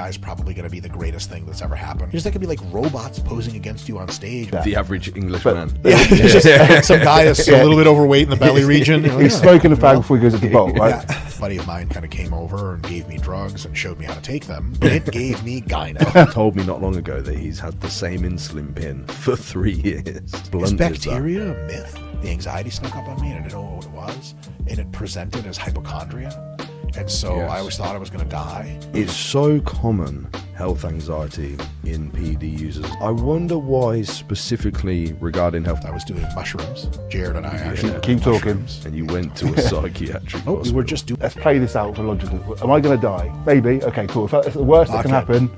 guy's probably going to be the greatest thing that's ever happened. Just, they could be like robots posing against you on stage. The average English man. Just some guy that's a little bit overweight in the belly region. He's smoking a fag before he goes at the bowl, right? A buddy of mine kind of came over and gave me drugs and showed me how to take them. It gave me gyno. Told me not long ago that he's had the same insulin pin for 3 years. Is bacteria a myth? The anxiety snuck up on me and I didn't know what it was. And it presented as hypochondria. And so I always thought I was going to die. It's so common, health anxiety in PED users. I wonder why specifically regarding health. I was doing mushrooms. Jared and I actually keep talking. And you went to a psychiatric hospital. We were just doing... Let's play this out for logical. Am I going to die? Maybe. Okay, cool. If that's the worst that can happen,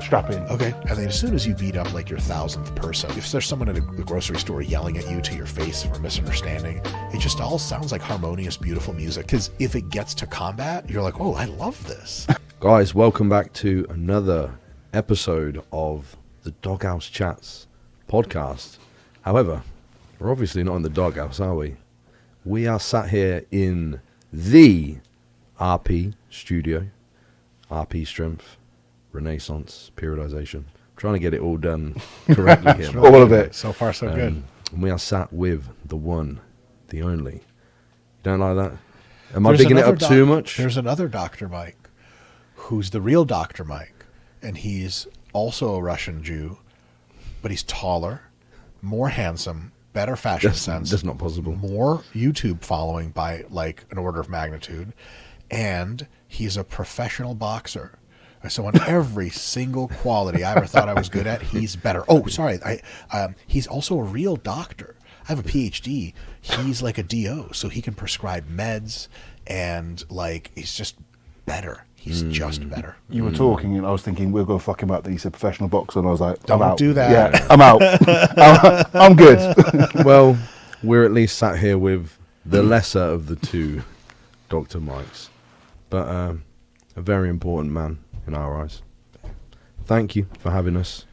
strap in. Okay. And then as soon as you beat up like your 1,000th person, if there's someone at a grocery store yelling at you to your face for misunderstanding, it just all sounds like harmonious, beautiful music. Because if it gets to combat, you're like, oh, I love this. Guys, welcome back to another episode of the Doghouse Chats podcast. However, we're obviously not in the doghouse, are we? We are sat here in the RP studio, RP strength, Renaissance, periodization. Trying to get it all done correctly here. All of it. So far, so good. And we are sat with the one, the only. You don't like that? Am I bigging it up too much? There's another Dr. Mike, who's the real Dr. Mike, and he's also a Russian Jew, but he's taller, more handsome, better fashion sense. That's not possible. More YouTube following by like an order of magnitude, and he's a professional boxer. So on every single quality I ever thought I was good at, he's better. Oh, sorry. He's also a real doctor. I have a PhD. He's like a DO, so he can prescribe meds, and like he's just better. He's just better. You were talking, and I was thinking we're going to fuck him up. That he's a professional boxer, and I was like, Don't I'm out. do that. Yeah, I'm out. I'm good. Well, we're at least sat here with the lesser of the two Dr. Mikes, but a very important man in our eyes. Thank you for having us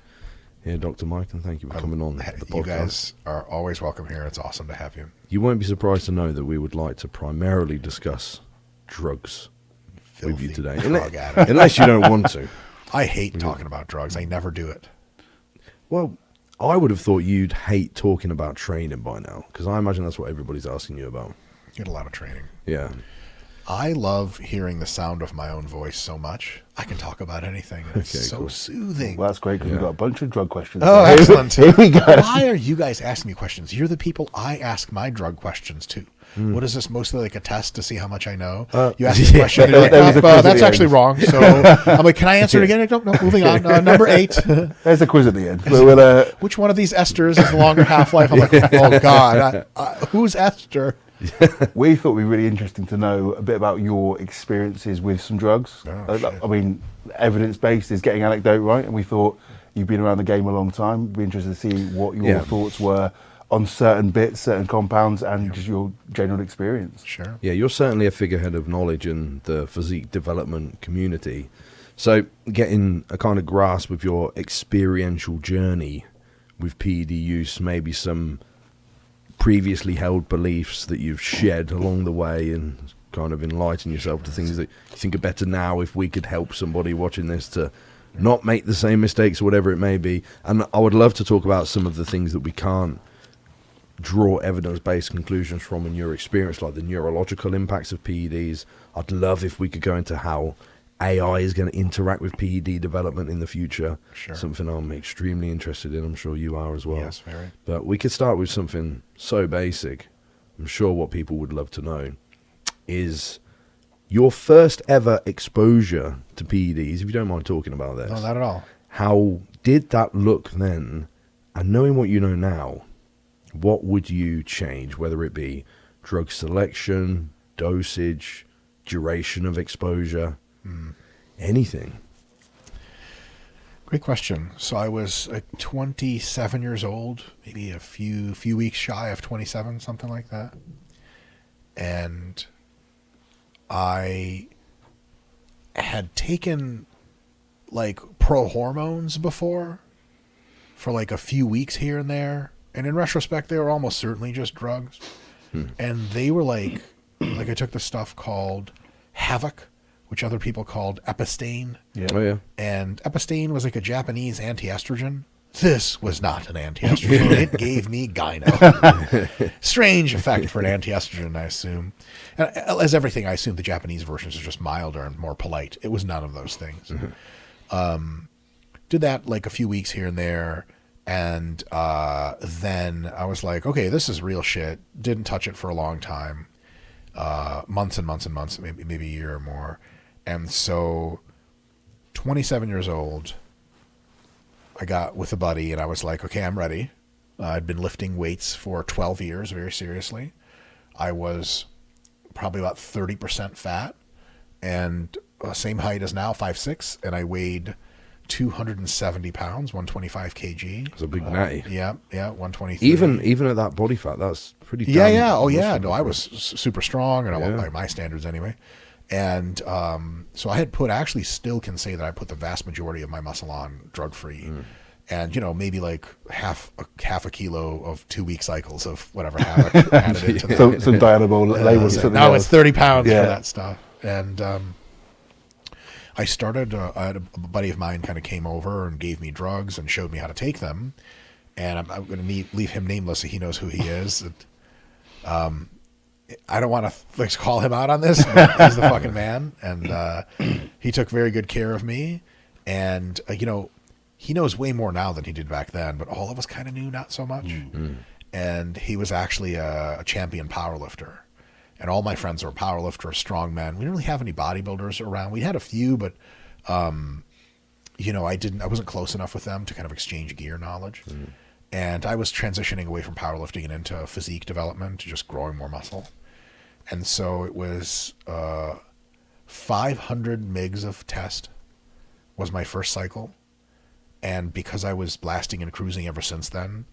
here, Dr. Mike, and thank you for coming on the podcast. You guys are always welcome here. It's awesome to have you. You won't be surprised to know that we would like to primarily discuss drugs with you today, unless you don't want to. I hate talking about drugs. I never do it. Well, I would have thought you'd hate talking about training by now, because I imagine that's what everybody's asking you about. Get a lot of training. Yeah. I love hearing the sound of my own voice so much. I can talk about anything. It's so soothing. Well, that's great because we've got a bunch of drug questions. Oh, excellent. Here we go. Why are you guys asking me questions? You're the people I ask my drug questions to. What is this, mostly like a test to see how much I know? You ask me a question, and you're like, that's actually wrong. So I'm like, can I answer it again? No, moving on. Number 8. There's a quiz at the end. Which one of these esters has a longer half-life? I'm like, oh, God. Who's Esther? We thought it would be really interesting to know a bit about your experiences with some drugs. I mean, evidence-based is getting anecdote, right? And we thought you've been around the game a long time. We'd be interested to see what your thoughts were on certain bits, certain compounds, and just your general experience. Sure. Yeah, you're certainly a figurehead of knowledge in the physique development community. So getting a kind of grasp of your experiential journey with PED use, maybe some previously held beliefs that you've shed along the way, and kind of enlighten yourself to things that you think are better now, if we could help somebody watching this to not make the same mistakes or whatever it may be. And I would love to talk about some of the things that we can't draw evidence-based conclusions from in your experience, like the neurological impacts of PEDs. I'd love if we could go into how AI is going to interact with PED development in the future. Sure. Something I'm extremely interested in. I'm sure you are as well. Yes, very. But we could start with something so basic. I'm sure what people would love to know is your first ever exposure to PEDs, if you don't mind talking about this. No, not at all. How did that look then? And knowing what you know now, what would you change, whether it be drug selection, dosage, duration of exposure, anything? Great question. So I was 27 years old, maybe a few weeks shy of 27, something like that. And I had taken like pro hormones before for like a few weeks here and there. And in retrospect, they were almost certainly just drugs. And they were like I took this stuff called Havoc, which other people called Epistane. Yeah. Oh yeah. And Epistane was like a Japanese anti-estrogen. This was not an anti-estrogen. It gave me gyno. Strange effect for an anti-estrogen, I assume. And as everything, I assume the Japanese versions are just milder and more polite. It was none of those things. Did that like a few weeks here and there. And then I was like, okay, this is real shit. Didn't touch it for a long time. Months and months and months, maybe a year or more. And so 27 years old, I got with a buddy and I was like, okay, I'm ready. I'd been lifting weights for 12 years, very seriously. I was probably about 30% fat and same height as now, 5'6", and I weighed 270 pounds, 125 kg. It's a big natty. Yeah, 123. Even at that body fat, that's pretty. Yeah. Oh yeah. No, I was super strong, and Yeah. by my standards anyway. And so I had actually still can say that I put the vast majority of my muscle on drug free. And maybe like half a kilo of 2-week cycles of whatever havoc added into that. Some dianabol labels. Something Now else. it's 30 pounds Yeah. for that stuff. And I started. I had a buddy of mine kind of came over and gave me drugs and showed me how to take them. And I'm going to leave him nameless so he knows who he is. I don't want to call him out on this, but he's the fucking man. And he took very good care of me. And, he knows way more now than he did back then, but all of us kind of knew not so much. And he was actually a champion powerlifter. And all my friends were powerlifters, strong men. We didn't really have any bodybuilders around. We had a few, but, I wasn't close enough with them to kind of exchange gear knowledge. And I was transitioning away from powerlifting and into physique development, just growing more muscle. And so it was 500 mgs of test was my first cycle. And because I was blasting and cruising ever since then,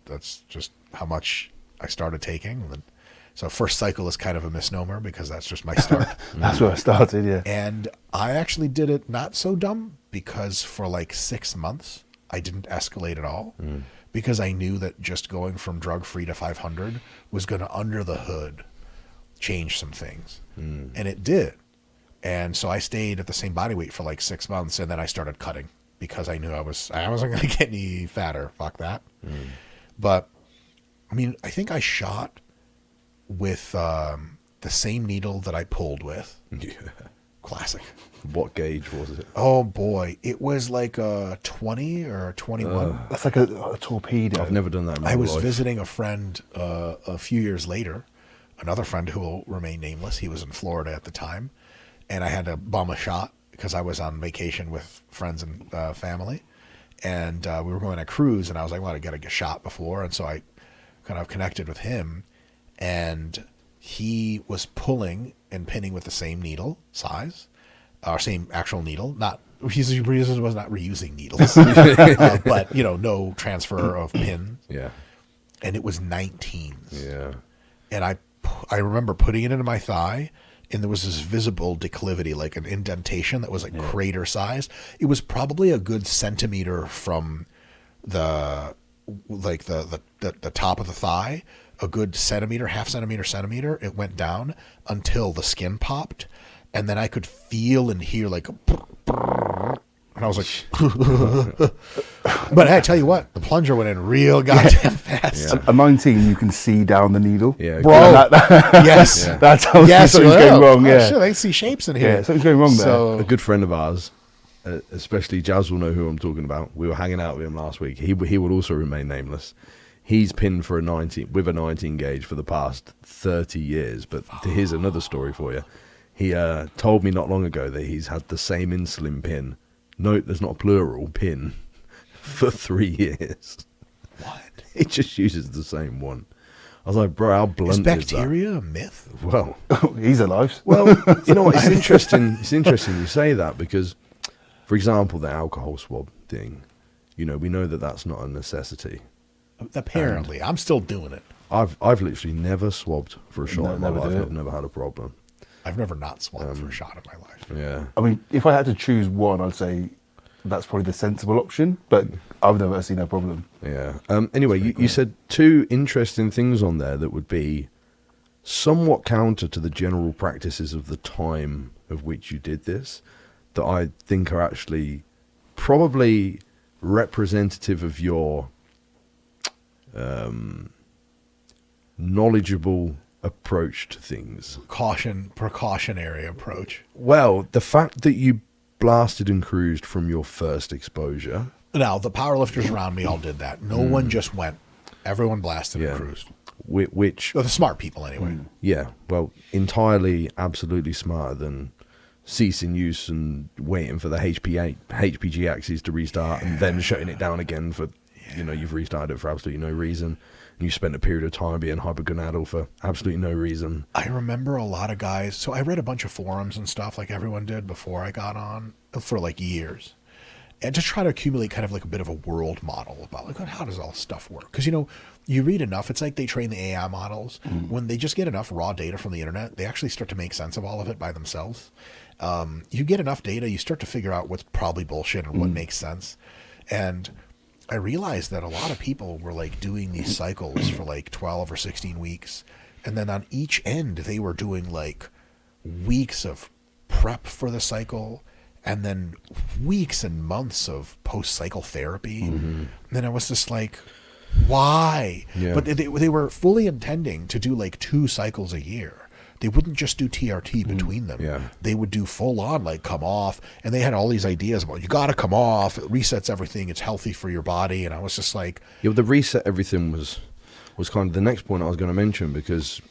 that's just how much I started taking. So first cycle is kind of a misnomer because that's just my start. That's where I started, yeah. And I actually did it not so dumb because for like 6 months, I didn't escalate at all because I knew that just going from drug-free to 500 was going to, under the hood, change some things. And it did. And so I stayed at the same body weight for like 6 months, and then I started cutting because I knew I wasn't going to get any fatter. Fuck that. But, I mean, I think I shot with the same needle that I pulled with. Yeah. Classic. What gauge was it? Oh boy, it was like a 20 or a 21. That's like a torpedo. I've never done that in my I was life. visiting a friend a few years later, another friend who will remain nameless. He was in Florida at the time, and I had to bum a shot because I was on vacation with friends and family, and we were going on a cruise, and I was like, well, I got to get a shot before, and so I kind of connected with him, and he was pulling and pinning with the same needle size, or same actual needle. He was not reusing needles, but no transfer of pin. Yeah. And it was 19s. Yeah. And I remember putting it into my thigh, and there was this visible declivity, like an indentation that was like crater sized. It was probably a good centimeter from the top of the thigh, a good centimeter, half centimeter. It went down until the skin popped, and then I could feel and hear like, and I was like, but I tell you what, the plunger went in real goddamn fast. Yeah. A 19, you can see down the needle. Yeah. Bro, yes. Yeah. That tells you something's going wrong. Oh, Yeah. shit, I see shapes in here. Yeah, something's going wrong there. So, A good friend of ours, especially Jazz will know who I'm talking about. We were hanging out with him last week. He will also remain nameless. He's pinned for a 19 gauge for the past 30 years. But here's another story for you. He told me not long ago that he's had the same insulin pin. Note there's not a plural, pin, for 3 years. what? He just uses the same one. I was like, bro, how blunt Is is that? bacteria a myth? Well, He's alive. well, you know what? It's interesting. It's interesting you say that because, for example, the alcohol swab thing. We know that that's not a necessity. Apparently. I'm still doing it. I've literally never swabbed for a shot No, in my never life. did it. I've never had a problem. I've never not swabbed for a shot in my life. Yeah. I mean, if I had to choose one, I'd say that's probably the sensible option, but I've never seen a problem. Yeah. Anyway, you said two interesting things on there that would be somewhat counter to the general practices of the time of which you did this, that I think are actually probably representative of your knowledgeable approach to things. Precautionary approach. Well, the fact that you blasted and cruised from your first exposure. Now, the powerlifters around me all did that. No one just went. Everyone blasted and cruised. Which well, the smart people, anyway. Yeah, well, entirely, absolutely smarter than ceasing use and waiting for the HPG axis to restart and then shutting it down again for, you've restarted it for absolutely no reason. And you spent a period of time being hypergonadal for absolutely no reason. I remember a lot of guys. So I read a bunch of forums and stuff like everyone did before I got on for like years. And to try to accumulate kind of like a bit of a world model about like, how does all stuff work? Because, you read enough. It's like they train the AI models. When they just get enough raw data from the internet, they actually start to make sense of all of it by themselves. You get enough data, you start to figure out what's probably bullshit and what makes sense. And I realized that a lot of people were like doing these cycles for like 12 or 16 weeks. And then on each end, they were doing like weeks of prep for the cycle and then weeks and months of post-cycle therapy. And then I was just like, why? Yeah. But they were fully intending to do like 2 cycles a year. They wouldn't just do TRT between them. Yeah. They would do full on, like come off. And they had all these ideas about, you got to come off. It resets everything. It's healthy for your body. And I was just like. Yeah, well, the reset everything was kind of the next point I was going to mention, because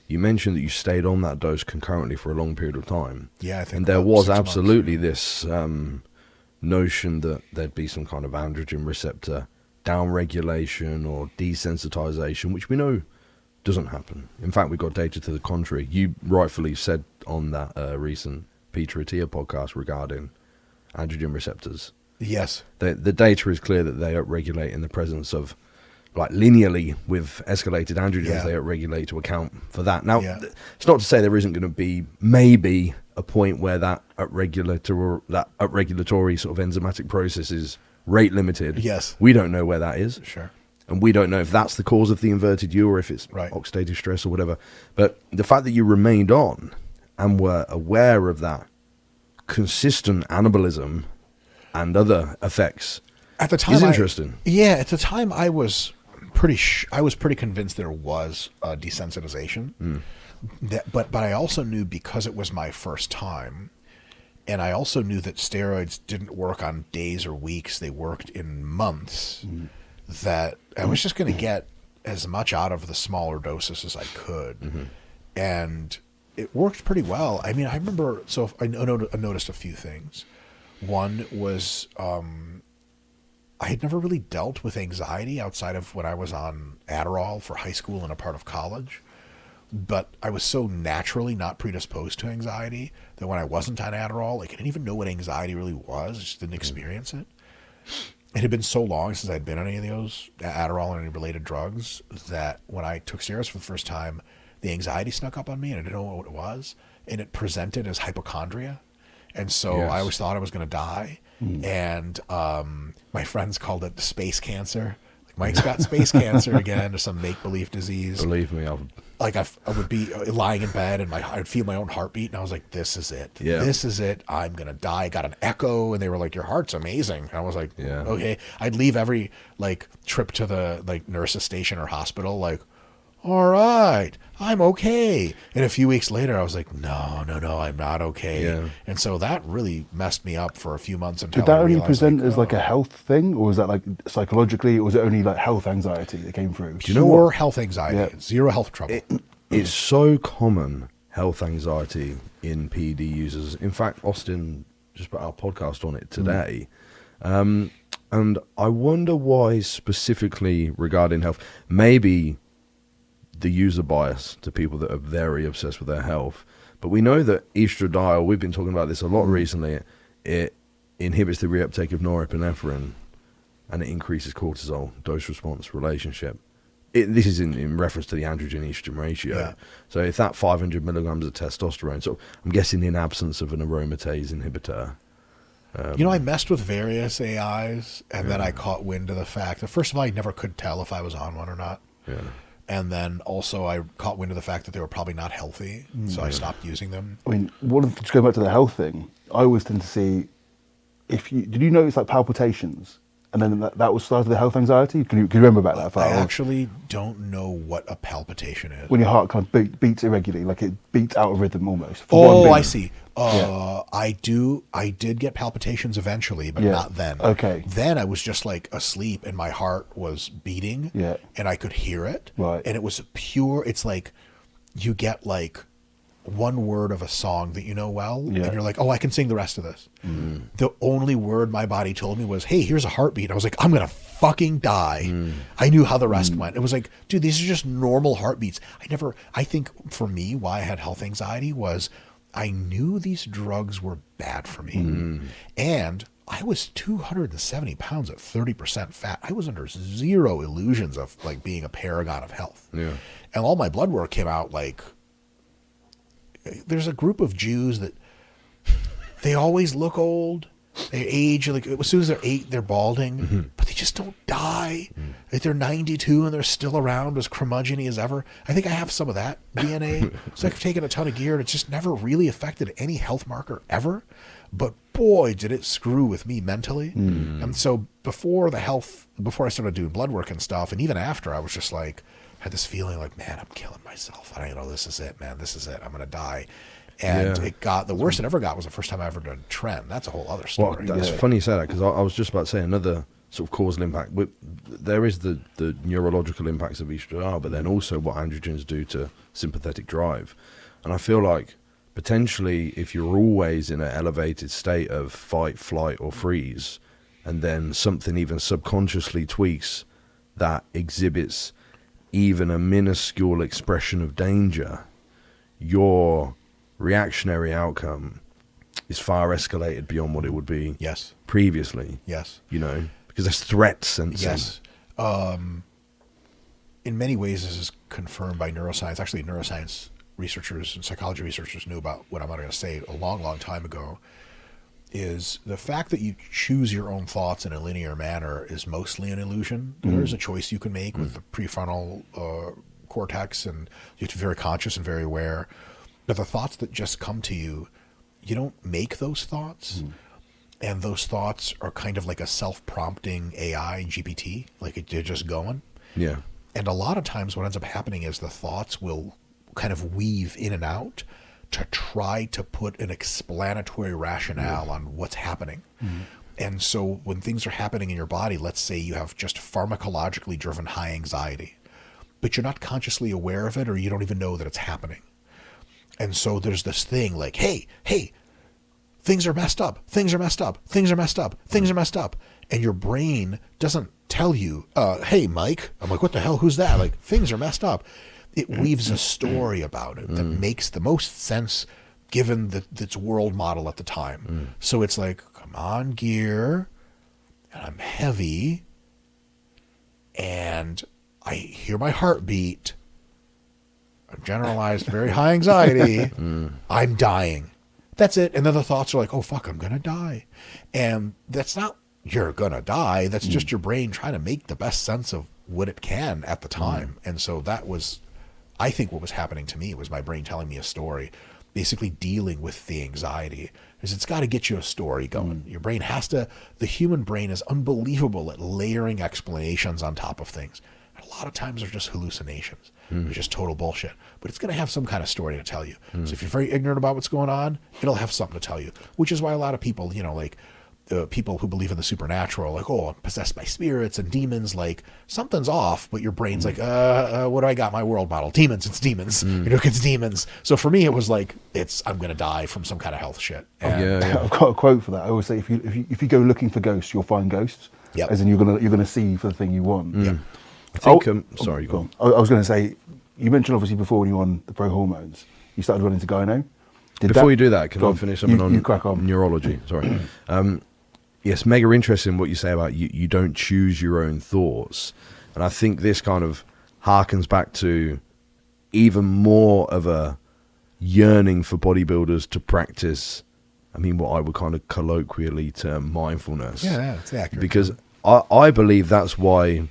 you mentioned that you stayed on that dose concurrently for a long period of time. Yeah, I think. And there was absolutely this notion that there'd be some kind of androgen receptor downregulation or desensitization, which we know doesn't happen. In fact, we've got data to the contrary. You rightfully said on that recent Peter Attia podcast regarding androgen receptors. Yes. The data is clear that they upregulate in the presence of, like linearly with escalated androgens, they upregulate to account for that. Now, it's not to say there isn't going to be maybe a point where that upregulatory sort of enzymatic process is rate limited. Yes. We don't know where that is. Sure. And we don't know if that's the cause of the inverted U or if it's oxidative stress or whatever. But the fact that you remained on and were aware of that consistent anabolism and other effects at the time is interesting. At the time I was pretty convinced there was a desensitization. But I also knew, because it was my first time, and I also knew that steroids didn't work on days or weeks, they worked in months, that I was just going to get as much out of the smaller doses as I could. And it worked pretty well. I mean, I remember, so I noticed a few things. One was I had never really dealt with anxiety outside of when I was on Adderall for high school and a part of college. But I was so naturally not predisposed to anxiety that when I wasn't on Adderall, like, I didn't even know what anxiety really was. I just didn't experience it. It had been so long since I'd been on any of those Adderall and any related drugs that when I took steroids for the first time, the anxiety snuck up on me and I didn't know what it was. And it presented as hypochondria. And so I always thought I was going to die. And my friends called it space cancer. Like, Mike's got space cancer again, or some make-believe disease. Believe me, I would be lying in bed and I'd feel my own heartbeat, and I was like, this is it. Yeah. This is it. I'm going to die. I got an echo, and they were like, your heart's amazing. And I was like, okay. I'd leave every trip to the nurse's station or hospital all right, I'm okay. And a few weeks later, I was like, no, I'm not okay. Yeah. And so that really messed me up for a few months until Did that only present as a health thing, or was that psychologically, or was it only health anxiety that came through? Do you know what? Health anxiety, zero health trouble. It's so common, health anxiety in PED users. In fact, Austin just put our podcast on it today. And I wonder why specifically regarding health. Maybe the user bias to people that are very obsessed with their health. But we know that estradiol, we've been talking about this a lot recently, it inhibits the reuptake of norepinephrine and it increases cortisol dose-response relationship. This is in reference to the androgen-estrogen ratio. Yeah. So if that 500 milligrams of testosterone, so I'm guessing in absence of an aromatase inhibitor. I messed with various AIs, and then I caught wind of the fact that, first of all, I never could tell if I was on one or not. Yeah. And then also I caught wind of the fact that they were probably not healthy, so I stopped using them. I mean, just going back to the health thing, I always tend to see, did you notice like palpitations? And then that was started the health anxiety? Can you remember about that? I actually don't know what a palpitation is. When your heart kind of beats irregularly, like it beats out of rhythm almost. Oh, I see. I did get palpitations eventually, but not then. Okay. Then I was just like asleep and my heart was beating and I could hear it. Right. And it was pure, it's like you get like one word of a song that you know well, and you're like, oh, I can sing the rest of this. The only word my body told me was, hey, here's a heartbeat. I was like, I'm going to fucking die. I knew how the rest went. It was like, dude, these are just normal heartbeats. I think for me, why I had health anxiety was I knew these drugs were bad for me. And I was 270 pounds at 30% fat. I was under zero illusions of like being a paragon of health. Yeah. And all my blood work came out like, there's a group of Jews that they always look old. They age, like as soon as they're 8, they're balding, but they just don't die. Like they're 92 and they're still around as curmudgeon-y as ever. I think I have some of that DNA. So I've taken a ton of gear and it's just never really affected any health marker ever. But boy, did it screw with me mentally. And so before I started doing blood work and stuff, and even after, I was just like, had this feeling like, man, I'm killing myself. I don't know, this is it, man. This is it. I'm going to die. And it got, the worst it ever got was the first time I ever did trend. That's a whole other story. Well, it's funny you say that because I was just about to say another sort of causal impact. There is the neurological impacts of estrogen, but then also what androgens do to sympathetic drive. And I feel like potentially if you're always in an elevated state of fight, flight, or freeze, and then something even subconsciously tweaks that exhibits even a minuscule expression of danger, your reactionary outcome is far escalated beyond what it would be previously. Yes. You know, because there's threats and yes. In many ways, this is confirmed by neuroscience. Actually, neuroscience researchers and psychology researchers knew about what I'm going to say a long, long time ago. Is the fact that you choose your own thoughts in a linear manner is mostly an illusion. There is a choice you can make with the prefrontal cortex, and you have to be very conscious and very aware. But the thoughts that just come to you, you don't make those thoughts. And those thoughts are kind of like a self-prompting AI GPT, like they're just going. Yeah. And a lot of times what ends up happening is the thoughts will kind of weave in and out to try to put an explanatory rationale on what's happening. And so when things are happening in your body, let's say you have just pharmacologically driven high anxiety, but you're not consciously aware of it, or you don't even know that it's happening. And so there's this thing like, hey, things are messed up, things are messed up, things are messed up, things are messed up. And your brain doesn't tell you, hey, Mike. I'm like, what the hell? Who's that? Like, things are messed up. It weaves a story about it that makes the most sense given its world model at the time. So it's like, come on, gear, and I'm heavy, and I hear my heartbeat. I'm generalized, very high anxiety. I'm dying. That's it. And then the thoughts are like, oh, fuck, I'm going to die. And that's not you're going to die. That's just your brain trying to make the best sense of what it can at the time. And so that was, I think what was happening to me was my brain telling me a story, basically dealing with the anxiety. Because it's got to get you a story going. Your brain has to, the human brain is unbelievable at layering explanations on top of things. And a lot of times they're just hallucinations. They're just total bullshit. But it's going to have some kind of story to tell you. So if you're very ignorant about what's going on, it'll have something to tell you, which is why a lot of people, you know, like, people who believe in the supernatural, like, oh, I'm possessed by spirits and demons, like something's off, but your brain's like, what do I got? My world model, demons, it's demons. You know, it's demons. So for me, it was like, I'm going to die from some kind of health shit. And I've got a quote for that. I always say, if you go looking for ghosts, you'll find ghosts. As in you're gonna see for the thing you want. I think, sorry, go on. I was going to say, you mentioned obviously before when you were on the pro hormones, you started running to gyno. Before you do that, can I finish something you crack on neurology? Sorry. Yes, mega interesting what you say about you don't choose your own thoughts. And I think this kind of harkens back to even more of a yearning for bodybuilders to practice, I mean, what I would kind of colloquially term mindfulness. Yeah, that's accurate. Because I believe that's why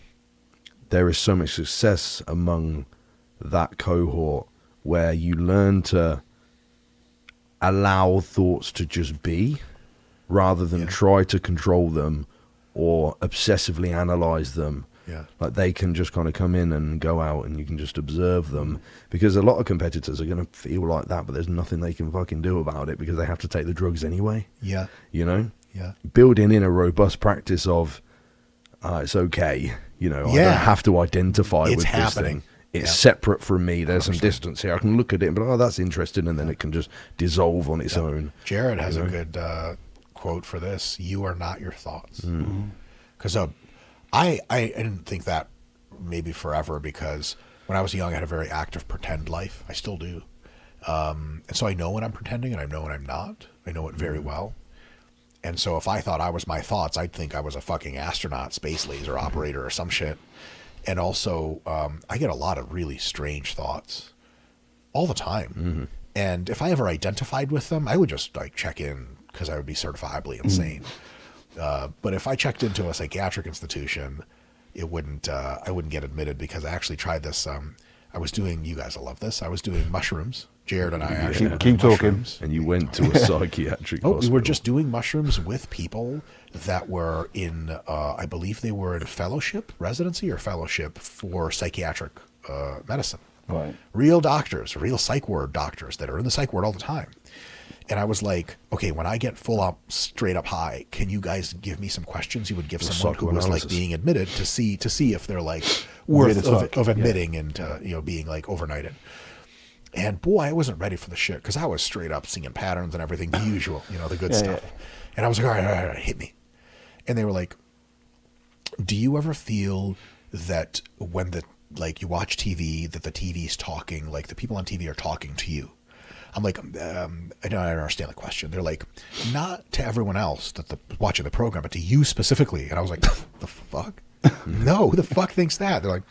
there is so much success among that cohort where you learn to allow thoughts to just be rather than try to control them or obsessively analyze them. Yeah. Like they can just kind of come in and go out and you can just observe them, because a lot of competitors are going to feel like that, but there's nothing they can fucking do about it because they have to take the drugs anyway. Yeah. You know? Yeah. Building in a robust practice of it's okay, you know, I don't have to identify with this thing. It's separate from me. There's 100%. Some distance here. I can look at it and be like, oh, that's interesting, and then it can just dissolve on its own. Jared has a good quote for this. You are not your thoughts. Because I didn't think that maybe forever, because when I was young, I had a very active pretend life. I still do. And so I know when I'm pretending and I know when I'm not. I know it very well. And so if I thought I was my thoughts, I'd think I was a fucking astronaut, space laser operator or some shit. And also, I get a lot of really strange thoughts all the time. And if I ever identified with them, I would just like check in because I would be certifiably insane. But if I checked into a psychiatric institution, it wouldn't. I wouldn't get admitted, because I actually tried this. I was doing. You guys will love this. I was doing mushrooms. Jared and I actually keep talking. And you went to a psychiatric hospital. We were just doing mushrooms with people that were in. I believe they were in residency or fellowship for psychiatric medicine. Right. Real doctors, real psych ward doctors that are in the psych ward all the time. And I was like, okay, when I get full up, straight up high, can you guys give me some questions you would give someone who was like being admitted to see if they're like worth of admitting and being like overnighted. And boy, I wasn't ready for the shit, because I was straight up seeing patterns and everything, the usual, the good stuff. Yeah. And I was like, all right, hit me. And they were like, do you ever feel that when you watch TV, that the TV's talking, like the people on TV are talking to you? I'm like, I don't understand the question. They're like, not to everyone else that's watching the program, but to you specifically. And I was like, the fuck? No, who the fuck thinks that? They're like,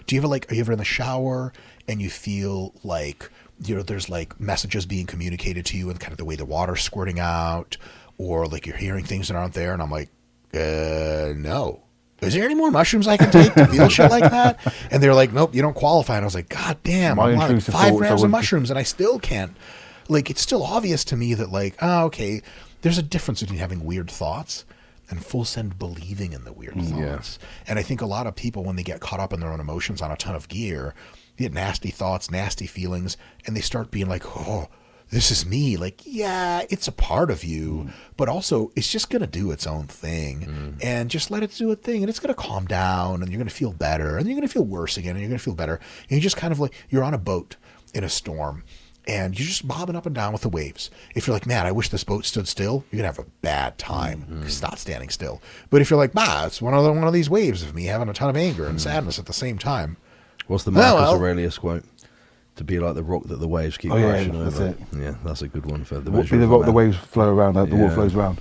are you ever in the shower and you feel like, there's like messages being communicated to you and kind of the way the water's squirting out, or like you're hearing things that aren't there? And I'm like, no. Is there any more mushrooms I can take to feel shit like that? And they're like, nope, you don't qualify. And I was like, God damn, I'm on like 5 grams of mushrooms and I still can't. Like, it's still obvious to me that like, okay, there's a difference between having weird thoughts and full send believing in the weird thoughts. And I think a lot of people, when they get caught up in their own emotions on a ton of gear, they get nasty thoughts, nasty feelings, and they start being like, oh, this is me. Like, yeah, it's a part of you, but also it's just going to do its own thing, and just let it do its thing, and it's going to calm down, and you're going to feel better, and you're going to feel worse again, and you're going to feel better. And you just kind of like, you're on a boat in a storm, and you're just bobbing up and down with the waves. If you're like, man, I wish this boat stood still, you're going to have a bad time. It's not standing still. But if you're like, it's one of these waves of me having a ton of anger and sadness at the same time. What's the Marcus Aurelius quote? To be like the rock that the waves keep crashing over. That's it. Yeah, that's a good one for the visual. Be the rock the waves flow around, the water flows around.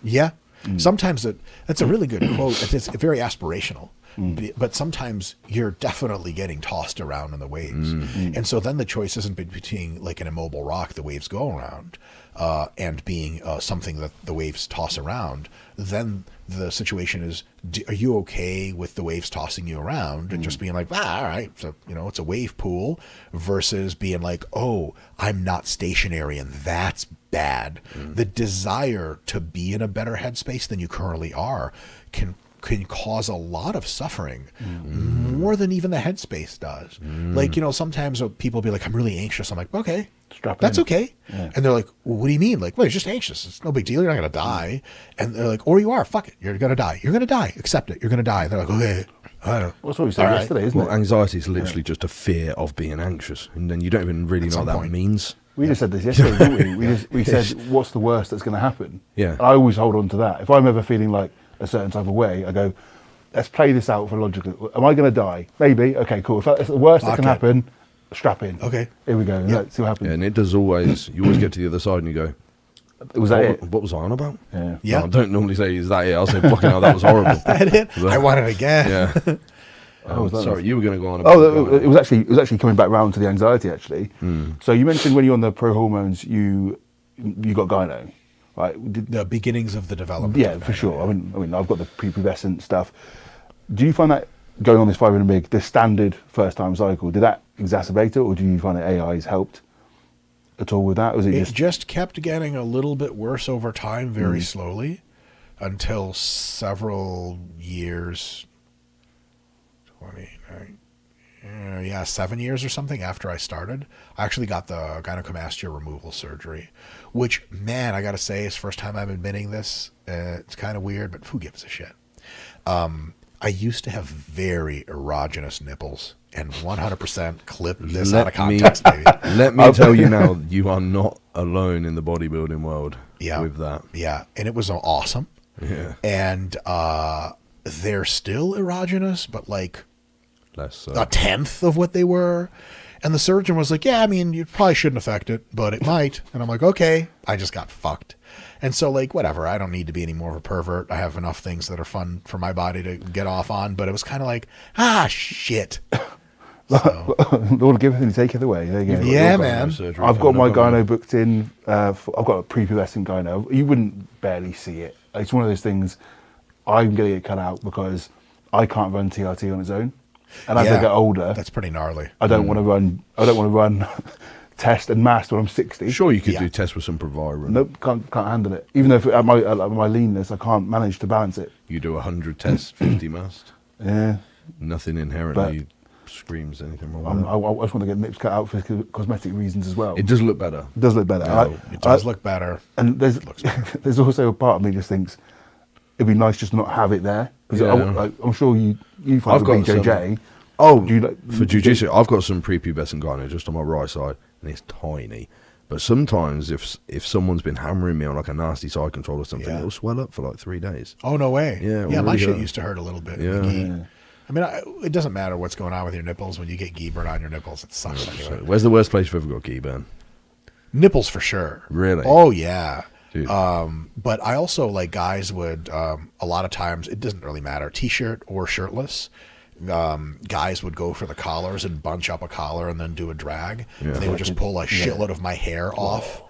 Yeah. Sometimes that's a really good quote. It's very aspirational. But sometimes you're definitely getting tossed around in the waves. And so then the choice isn't between like an immobile rock the waves go around and being something that the waves toss around. Then the situation is, are you okay with the waves tossing you around and just being like, all right, so it's a wave pool, versus being like, oh, I'm not stationary and that's bad. The desire to be in a better headspace than you currently are can cause a lot of suffering, more than even the headspace does. Like, sometimes people be like, I'm really anxious. I'm like, okay, that's okay. Yeah. And they're like, well, what do you mean? Like, well, you're just anxious. It's no big deal. You're not going to die. And they're like, or you are. Fuck it. You're going to die. You're going to die. Accept it. You're going to die. And they're like, okay. I don't know. That's what we said yesterday, isn't it? Anxiety is literally just a fear of being anxious. And then you don't even really know what that means. We just said this yesterday, didn't we? We said, what's the worst that's going to happen? Yeah. And I always hold on to that. If I'm ever feeling like a certain type of way, I go, let's play this out for logical. Am I going to die? Maybe. Okay, cool. If that's the worst that can happen, strap in. Okay. Here we go. Let's see what happens. Yeah, and it does always, you always get to the other side and you go, was that it? What was I on about? Yeah. No, I don't normally say, is that it? I'll say, fucking hell, that was horrible. Is that it? I want it again. Yeah. Sorry, you were going to go on about it was actually coming back round to the anxiety, actually. So you mentioned when you're on the pro hormones, you got gyno. Right, the beginnings of the development. Yeah, for sure. I mean, I've got the prepubescent stuff. Do you find that going on this 500 mg, the standard first time cycle, did that exacerbate it, or do you find that AI has helped at all with that? Or was it just kept getting a little bit worse over time, very slowly, until several years, 7 years or something after I started, I actually got the gynecomastia removal surgery, which, man, I got to say, is the first time I'm admitting this. It's kind of weird, but who gives a shit? I used to have very erogenous nipples and 100% clip this out of context, baby. Let me tell you now, you are not alone in the bodybuilding world with that. Yeah, and it was awesome. Yeah. And they're still erogenous, but like Less so. a tenth of what they were. And the surgeon was like, yeah, I mean, you probably shouldn't affect it, but it might. And I'm like, okay. I just got fucked. And so, like, whatever. I don't need to be any more of a pervert. I have enough things that are fun for my body to get off on. But it was kind of like, shit. So, Lord, give it and take it away. There you go. yeah, man. I've got my gyno booked in. I've got a prepubescent gyno. You wouldn't barely see it. It's one of those things. I'm going to get cut out because I can't run TRT on its own. And as I get older, that's pretty gnarly. I don't want to run. I don't want to run test and mast when I'm 60. Sure, you could do tests with some Proviron. Nope, can't handle it. Even though at my leanness, I can't manage to balance it. You do 100 tests, 50 mast. Yeah. Nothing inherently screams anything wrong with I just want to get nips cut out for cosmetic reasons as well. it. It does look better. It does look better. It does look better. And there's also a part of me just thinks it'd be nice just not have it there. Because I'm sure you find I've got BJJ. For jiu-jitsu, I've got some prepubescent gyno just on my right side, and it's tiny. But sometimes if someone's been hammering me on like a nasty side control or something, it'll swell up for like 3 days. Oh, no way. Yeah, my really shit hurt. used to hurt a little bit. Yeah. I mean, it doesn't matter what's going on with your nipples. When you get ghee burn on your nipples, it sucks. So, where's the worst place you've ever got ghee burn? Nipples for sure. Really? Oh, yeah. Dude. But I also, like, guys would, a lot of times, it doesn't really matter, t-shirt or shirtless, guys would go for the collars and bunch up a collar and then do a drag. Yeah. And they would just pull a shitload of my hair off.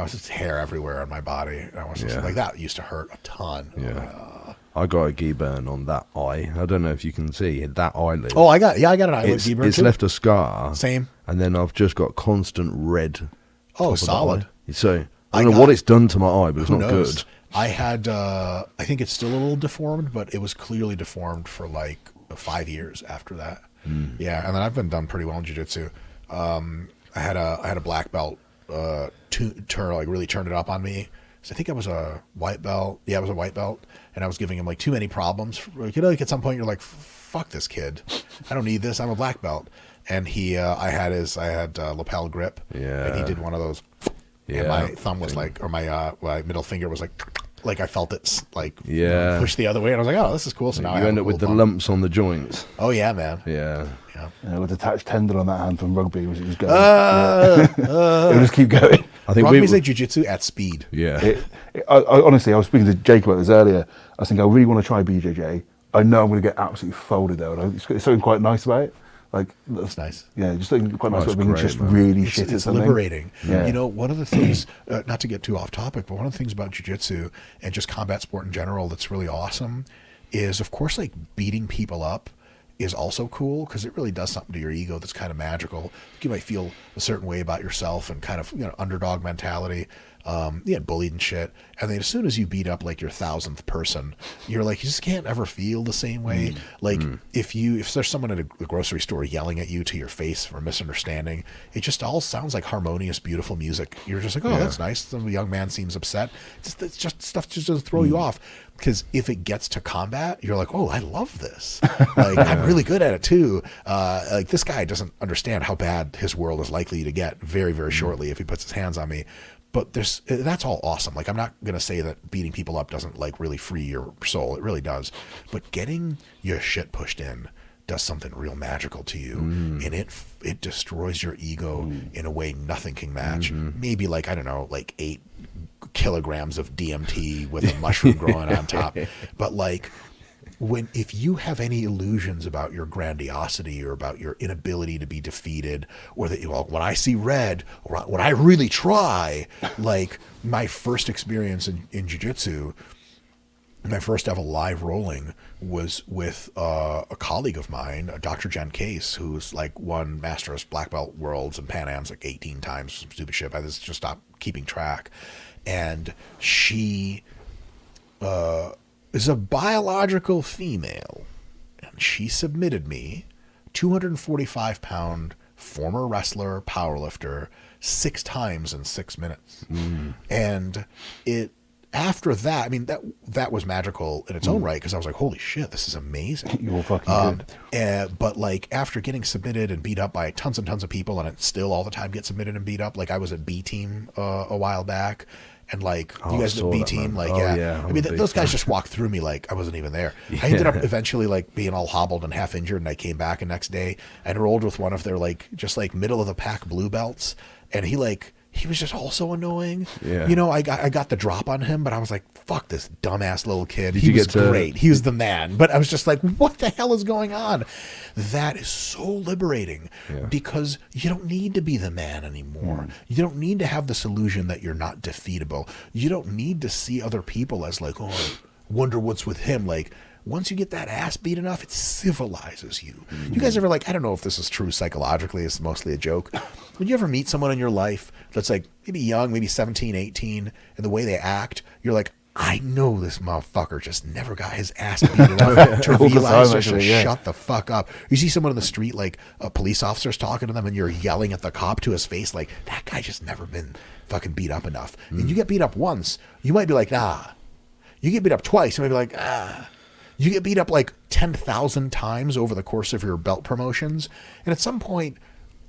Just hair everywhere on my body. And I was just like, that used to hurt a ton. Yeah. I got a ghee burn on that eye. I don't know if you can see that eyelid. Oh, I got an eyelid ghee burn It's too. left a scar. Same. And then I've just got constant red. Oh, top of the solid. eye. So I don't know what it's done to my eye, but it's not good. I had, I think it's still a little deformed, but it was clearly deformed for like 5 years after that. Yeah, and then I've been done pretty well in jiu-jitsu. I had a black belt really turned it up on me. So I think I was a white belt. Yeah, I was a white belt, and I was giving him like too many problems. Like, at some point you're like, fuck this kid. I don't need this. I'm a black belt. And I had lapel grip. Yeah. And he did one of those. Yeah. And my thumb was like, or my middle finger was like I felt it push the other way, and I was like, oh, this is cool. So now you end up with the lumps on the joints. Oh yeah, man. Yeah. With detached tendon on that hand from rugby, was it just going? It'll just keep going. I think rugby's like jiu-jitsu at speed. Yeah. Honestly, I was speaking to Jake about this earlier. I was thinking, I really want to try BJJ. I know I'm going to get absolutely folded though. And it's something quite nice about it. Like that's nice. Yeah, just something quite nice about being great, just man. really shit at It's something. liberating. Yeah. One of the things, not to get too off topic, but one of the things about jiu-jitsu and just combat sport in general that's really awesome is, of course, like beating people up is also cool because it really does something to your ego that's kind of magical. You might feel a certain way about yourself and kind of underdog mentality. You get bullied and shit, and then as soon as you beat up like your 1,000th person, you're like, you just can't ever feel the same way. If there's someone at a grocery store yelling at you to your face for misunderstanding, it just all sounds like harmonious, beautiful music. You're just like, oh, that's nice. Some young man seems upset. It's just stuff just doesn't throw you off. Because if it gets to combat, you're like, oh, I love this. Like, I'm really good at it too. Like, this guy doesn't understand how bad his world is likely to get very, very shortly if he puts his hands on me. But that's all awesome. Like, I'm not going to say that beating people up doesn't like really free your soul. It really does. But getting your shit pushed in does something real magical to you. And it destroys your ego in a way nothing can match. Maybe like, I don't know, like 8 kilograms of DMT with a mushroom growing on top. But like, if you have any illusions about your grandiosity or about your inability to be defeated, or that when I see red, or when I really try, like my first experience in jiu-jitsu, my first ever live rolling was with a colleague of mine, Dr. Jen Case, who's like won Masters, Black Belt Worlds, and Pan Am's like 18 times, some stupid shit. I just stopped keeping track. And she is a biological female. And she submitted me, 245-pound former wrestler, powerlifter, 6 times in 6 minutes. And after that, I mean, that was magical in its own right, because I was like, holy shit, this is amazing. You were fucking good. But like after getting submitted and beat up by tons and tons of people, and it still all the time gets submitted and beat up, like I was at B Team a while back, and like you guys know B Team, like yeah. I mean, those guys just walked through me like I wasn't even there. Yeah. I ended up eventually like being all hobbled and half injured, and I came back the next day and rolled with one of their like just like middle of the pack blue belts, and he was just also annoying. Yeah. You know, I got the drop on him, but I was like, fuck this dumbass little kid. He was great. He was the man. But I was just like, what the hell is going on? That is so liberating because you don't need to be the man anymore. You don't need to have this illusion that you're not defeatable. You don't need to see other people as like, oh, I wonder what's with him. Like, once you get that ass beat enough, it civilizes you. You guys ever like, I don't know if this is true psychologically, it's mostly a joke. When you ever meet someone in your life that's like maybe young, maybe 17, 18, and the way they act, you're like, I know this motherfucker just never got his ass beat enough to realize to shut the fuck up. You see someone in the street, like a police officer's talking to them, and you're yelling at the cop to his face, like, that guy just never been fucking beat up enough. And you get beat up once, you might be like, nah. You get beat up twice, you might be like, ah. You get beat up like 10,000 times over the course of your belt promotions. And at some point,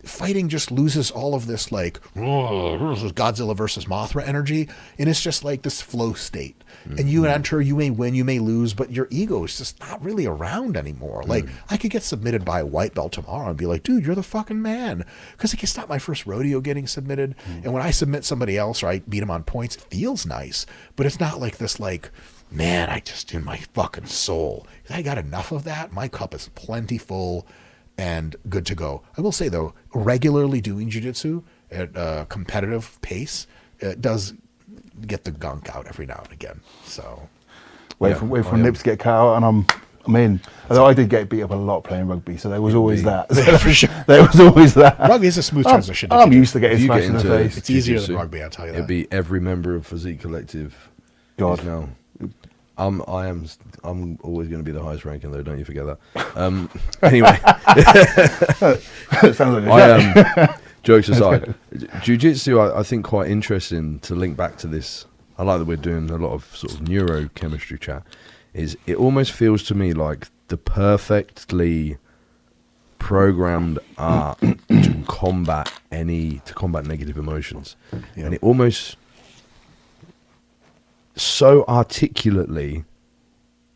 fighting just loses all of this like Godzilla versus Mothra energy. And it's just like this flow state. And you enter, you may win, you may lose, but your ego is just not really around anymore. Like I could get submitted by a white belt tomorrow and be like, dude, you're the fucking man. Because like, it's not my first rodeo getting submitted. And when I submit somebody else or I beat them on points, it feels nice. But it's not like this like, man, I just in my fucking soul. I got enough of that. My cup is plenty full and good to go. I will say though, regularly doing jiu-jitsu at a competitive pace, it does get the gunk out every now and again. So wait for nips get cut out, and I'm in. Although I did get beat up a lot playing rugby, so there was always that. Yeah, for sure. There was always that. Rugby is a smooth transition. I'm used to getting smashed in the face. It's easier than rugby, I'll tell you that. It'd be every member of Physique Collective. God. Now. I'm always going to be the highest ranking though. Don't you forget that. Anyway, sounds like a joke. Jokes aside, jiu-jitsu I think quite interesting to link back to this. I like that we're doing a lot of sort of neurochemistry chat. It almost feels to me like the perfectly programmed art to combat negative emotions, and it almost so articulately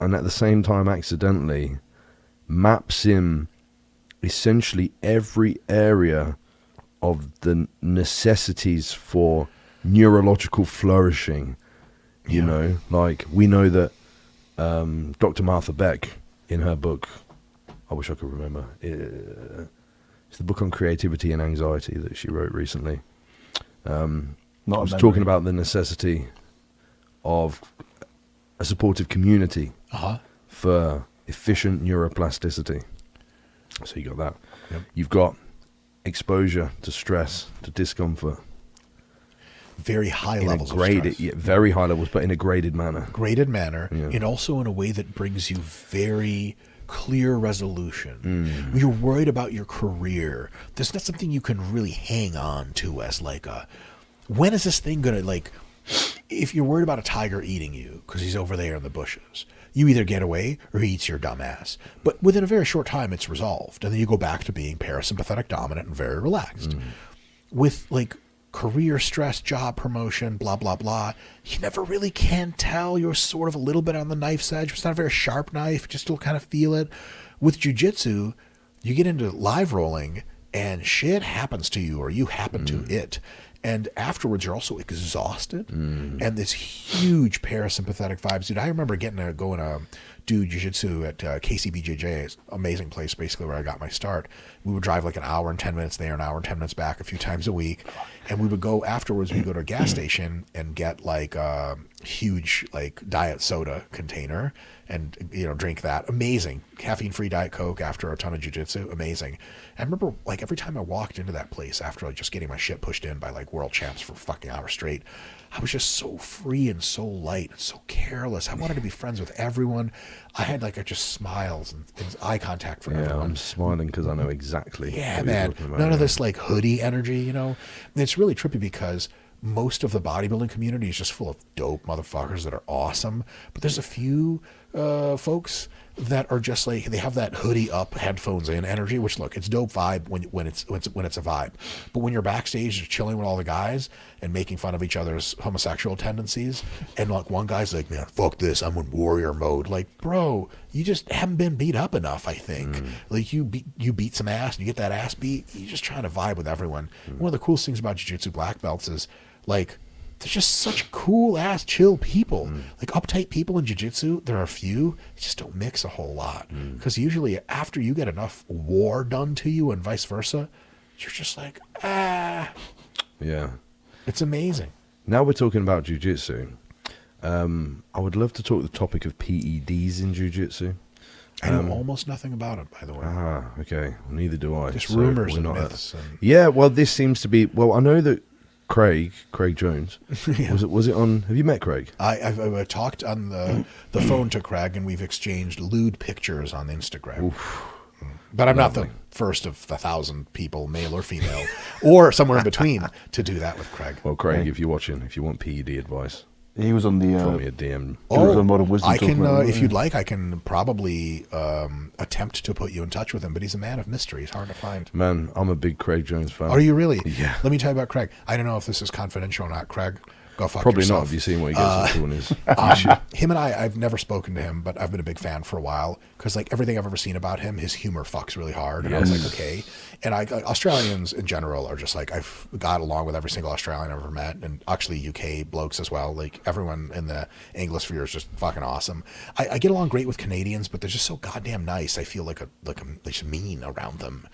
and at the same time accidentally maps in essentially every area of the necessities for neurological flourishing. You know, like we know that Dr. Martha Beck in her book, I wish I could remember, it's the book on creativity and anxiety that she wrote recently. I was talking about the necessity of a supportive community for efficient neuroplasticity. So you got that. Yep. You've got exposure to stress, to discomfort. Very high levels of stress. Very high levels, but in a graded manner. And also in a way that brings you very clear resolution. When you're worried about your career, there's not something you can really hang on to as like when is this thing going to like... If you're worried about a tiger eating you because he's over there in the bushes, you either get away or he eats your dumb ass. But within a very short time, it's resolved. And then you go back to being parasympathetic dominant and very relaxed. With like career stress, job promotion, blah, blah, blah, you never really can tell. You're sort of a little bit on the knife's edge. It's not a very sharp knife. You just still kind of feel it. With jiu-jitsu, you get into live rolling and shit happens to you or you happen to it. And afterwards, you're also exhausted, and this huge parasympathetic vibes. Dude, I remember going to do jiu-jitsu at KCBJJ, amazing place, basically where I got my start. We would drive like an hour and 10 minutes there, an hour and 10 minutes back a few times a week. And we would go afterwards, we'd go to a gas station and get like a huge like diet soda container and, drink that. Amazing. Caffeine-free Diet Coke after a ton of jiu-jitsu. Amazing. I remember like every time I walked into that place after like just getting my shit pushed in by like world champs for fucking hours straight, I was just so free and so light and so careless. I wanted to be friends with everyone. I had like just smiles and eye contact for everyone. I'm smiling because I know exactly. Yeah, what man. you're talking about, None of this like hoodie energy, And it's really trippy because most of the bodybuilding community is just full of dope motherfuckers that are awesome. But there's a few folks that are just like, they have that hoodie up, headphones in energy, which look, it's dope vibe when it's a vibe. But when you're backstage, you're chilling with all the guys and making fun of each other's homosexual tendencies, and like one guy's like, man, fuck this, I'm in warrior mode. Like, bro, you just haven't been beat up enough, I think. Like you beat some ass and you get that ass beat, you're just trying to vibe with everyone. One of the coolest things about jiu-jitsu black belts is like, they're just such cool ass chill people. Like uptight people in jiu-jitsu, there are a few, they just don't mix a whole lot. Because usually after you get enough war done to you and vice versa, you're just like, Yeah. It's amazing. Now we're talking about jiu-jitsu. I would love to talk the topic of PEDs in jiu-jitsu. I know almost nothing about it, by the way. Okay. Well, neither do I. Just rumors and myths. Yeah, well, this seems to be... Well, I know that Craig Jones, was it on... Have you met Craig? I've talked on the phone to Craig, and we've exchanged lewd pictures on Instagram. Oof. But I'm not the first of 1,000 people, male or female, or somewhere in between, to do that with Craig. Well, Craig, if you're watching, if you want PED advice... He was on the... Drop me a DM. Modern Wisdom. I can, if you'd like, I can probably attempt to put you in touch with him, but he's a man of mystery. He's hard to find. Man, I'm a big Craig Jones fan. Are you really? Yeah. Let me tell you about Craig. I don't know if this is confidential or not. Craig, go fuck Probably yourself. not, if you've seen what he gets into on his... Him and I've never spoken to him, but I've been a big fan for a while because like everything I've ever seen about him, his humor fucks really hard. And I was like, okay. And Australians in general are just like, I've got along with every single Australian I've ever met, and actually UK blokes as well. Like everyone in the Anglosphere is just fucking awesome. I get along great with Canadians, but they're just so goddamn nice. I feel like I'm just mean around them.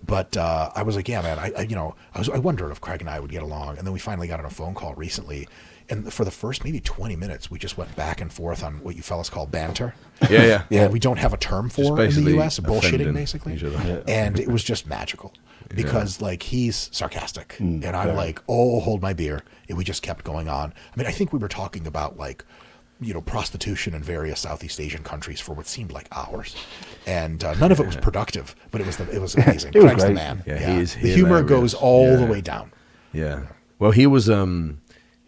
But I was like, yeah, man. I wondered if Craig and I would get along, and then we finally got on a phone call recently. And for the first maybe 20 minutes, we just went back and forth on what you fellas call banter. Yeah. We don't have a term for in the U.S. Bullshitting, basically. Yeah. And it was just magical because like he's sarcastic and I'm like, oh, hold my beer. And we just kept going on. I mean, I think we were talking about like, prostitution in various Southeast Asian countries for what seemed like hours, and none of it was productive, but it was amazing. Craig's the man. Yeah, he is. The humor goes all the way down. Yeah. Well, he was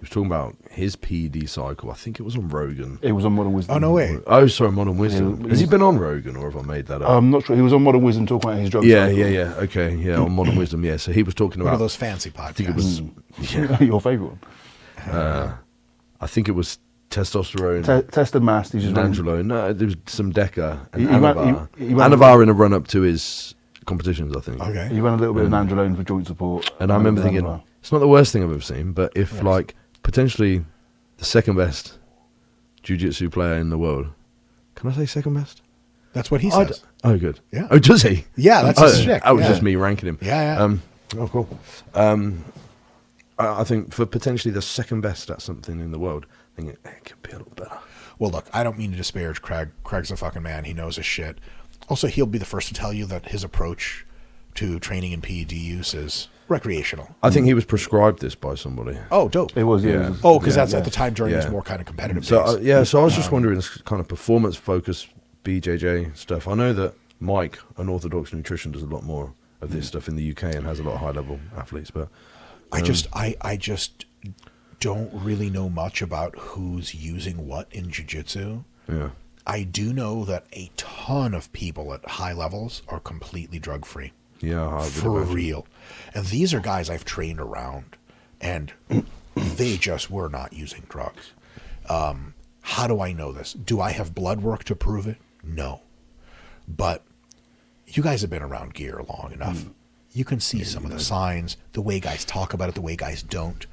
talking about his PED cycle. I think it was on Rogan. It was on Modern Wisdom. Oh, no way. Oh, sorry, Modern Wisdom. Has he been on Rogan, or have I made that up? I'm not sure. He was on Modern Wisdom talking about his drug Yeah. Okay, yeah, on Modern Wisdom, yeah. So he was talking One about... of those fancy podcasts. I think it was... Your favourite one? I think it was testosterone. Test and Mast. He's just Angelo. No, there was some Deca and He ran Anavar in a run-up to his competitions, I think. Okay. He ran a little bit of Nandrolone for joint support. And I remember thinking, it's not the worst thing I've ever seen, but if like potentially the second best jiu-jitsu player in the world, can I say second best? That's what he says. Oh, good. Yeah. Oh, does he? Yeah, that's his shtick. That was just me ranking him. Yeah. Oh, cool. I think for potentially the second best at something in the world, I think it could be a little better. Well, look, I don't mean to disparage Craig. Craig's a fucking man. He knows his shit. Also, he'll be the first to tell you that his approach to training and PED use is recreational. I think he was prescribed this by somebody. Oh, dope. It was, yeah. Oh, because that's at the time during his more kind of competitive days. So I was just wondering, this kind of performance-focused BJJ stuff. I know that Mike, Unorthodox Nutrition, does a lot more of this stuff in the UK and has a lot of high-level athletes, but... I just don't really know much about who's using what in jiu-jitsu. Yeah. I do know that a ton of people at high levels are completely drug-free. Yeah, for real. And these are guys I've trained around, and they just were not using drugs. How do I know this? Do I have blood work to prove it? No. But you guys have been around gear long enough. you can see some of the signs, the way guys talk about it, the way guys don't.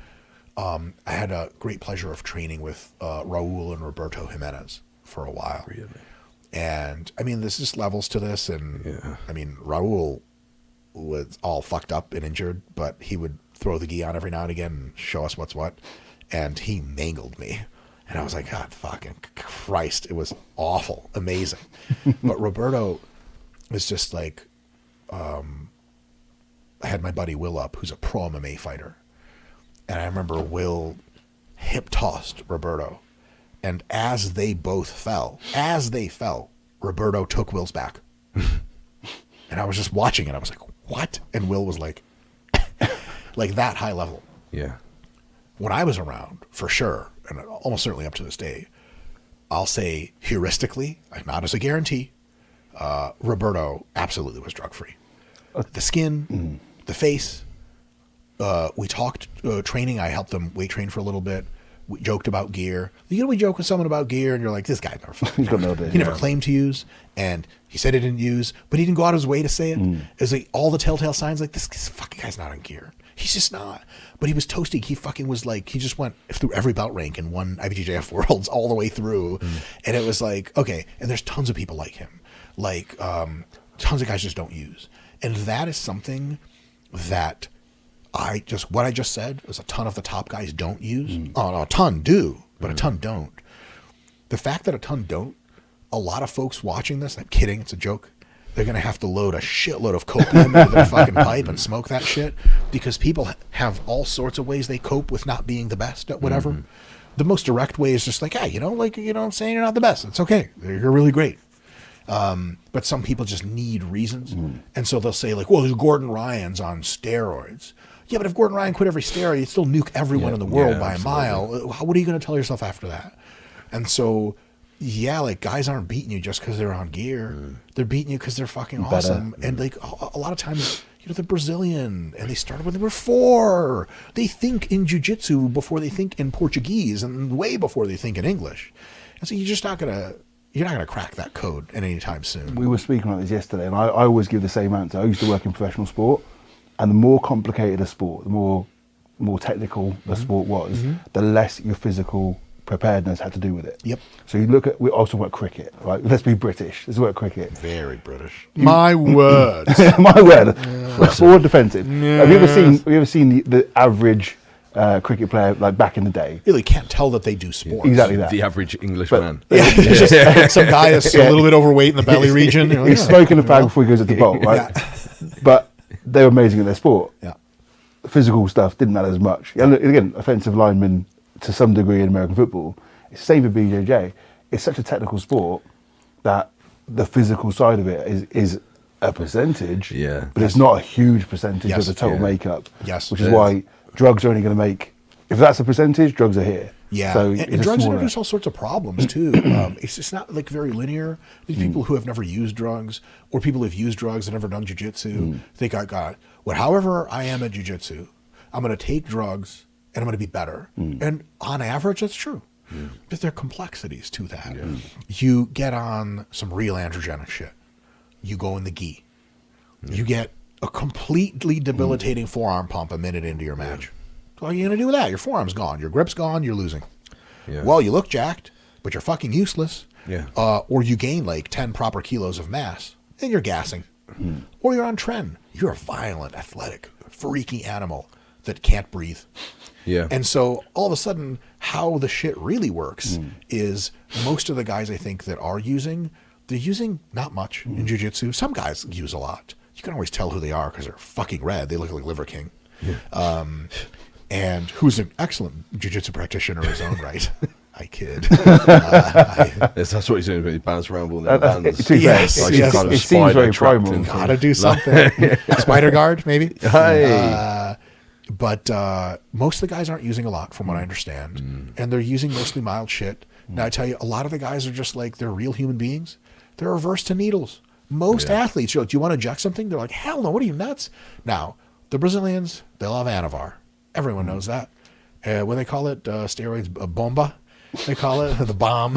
I had a great pleasure of training with Raul and Roberto Jimenez for a while. Really? And I mean, there's just levels to this. And I mean, Raul was all fucked up and injured, but he would throw the gi on every now and again and show us what's what. And he mangled me. And I was like, God fucking Christ. It was awful, amazing. But Roberto was just like, I had my buddy Will up, who's a pro MMA fighter. And I remember Will hip tossed Roberto. And as they both fell, Roberto took Will's back. And I was just watching it. I was like, what? And Will was like, like that high level. Yeah. When I was around, for sure, and almost certainly up to this day, I'll say heuristically, not as a guarantee, Roberto absolutely was drug-free. The skin, the face, we talked training. I helped them weight train for a little bit. We joked about gear. You know, we joke with someone about gear, and you're like, this guy never fucking he never claimed to use, and he said he didn't use, but he didn't go out of his way to say it. It's like all the telltale signs, like, this fucking guy's not on gear. He's just not. But he was toasting. He fucking was like, he just went through every belt rank and won IBJJF Worlds all the way through. And it was like, okay, and there's tons of people like him. Like, tons of guys just don't use. And that is something that what I just said is a ton of the top guys don't use. Oh, no, a ton do, but a ton don't. The fact that a ton don't, a lot of folks watching this, I'm kidding, it's a joke, they're going to have to load a shitload of copium into their fucking pipe and smoke that shit, because people have all sorts of ways they cope with not being the best at whatever. The most direct way is just like, hey, I'm saying you're not the best. It's okay. You're really great. But some people just need reasons. And so they'll say like, well, Gordon Ryan's on steroids. Yeah, but if Gordon Ryan quit every steroid, he'd still nuke everyone in the world by a mile. What are you going to tell yourself after that? And so, yeah, like guys aren't beating you just because they're on gear. They're beating you because they're fucking awesome. And like a lot of times, they're Brazilian and they started when they were 4. They think in jiu-jitsu before they think in Portuguese and way before they think in English. And so you're not going to crack that code at any time soon. We were speaking about this yesterday, and I always give the same answer. I used to work in professional sport, and the more complicated a sport, the more technical a sport was, the less your physical preparedness had to do with it. Yep. So you look at, we also work cricket, right? Let's be British. Let's work cricket. Very British. My word. My word. Forward defensive. Have you ever seen the average cricket player like back in the day? Really can't tell that they do sports. Exactly that. The average English man. Yeah, just some guy that's a little bit overweight in the belly region. He's smoking a fag before he goes at the bowl, right? But they were amazing at their sport. Yeah. Physical stuff didn't matter as much. And again, offensive linemen to some degree in American football. It's the same for BJJ. It's such a technical sport that the physical side of it is a percentage, but it's not a huge percentage of the total makeup. Yes. Which is why drugs are only going to make, if that's a percentage, drugs are here. Yeah, so and drugs introduce all sorts of problems too. It's just not like very linear. These people who have never used drugs, or people who've used drugs and never done jiu-jitsu, think I got, well, however I am at jiu-jitsu, I'm going to take drugs and I'm going to be better. And on average, that's true. But there are complexities to that. You get on some real androgenic shit. You go in the gi. You get a completely debilitating forearm pump a minute into your match. What are you going to do with that? Your forearm's gone. Your grip's gone. You're losing. Well, you look jacked, but you're fucking useless. Or you gain like 10 proper kilos of mass, and you're gassing. Or you're on trend. You're a violent, athletic, freaky animal that can't breathe. And so all of a sudden, how the shit really works is most of the guys I think that are using, they're using not much in jiu-jitsu. Some guys use a lot. You can always tell who they are because they're fucking red. They look like Liver King. And who's an excellent jiu-jitsu practitioner in his own right. I kid. That's what he's doing. He bounce around all the bands. Yes, like yes. It seems very primal. Gotta do something. Spider guard, maybe. But most of the guys aren't using a lot, from what I understand, and they're using mostly mild shit. Now I tell you, a lot of the guys are just like, they're real human beings. They're averse to needles. Most athletes, you're like, do you want to inject something? They're like, hell no. What are you, nuts? Now the Brazilians, they love Anavar. Everyone knows that. What do they call it? Steroids, bomba. They call it the bomb.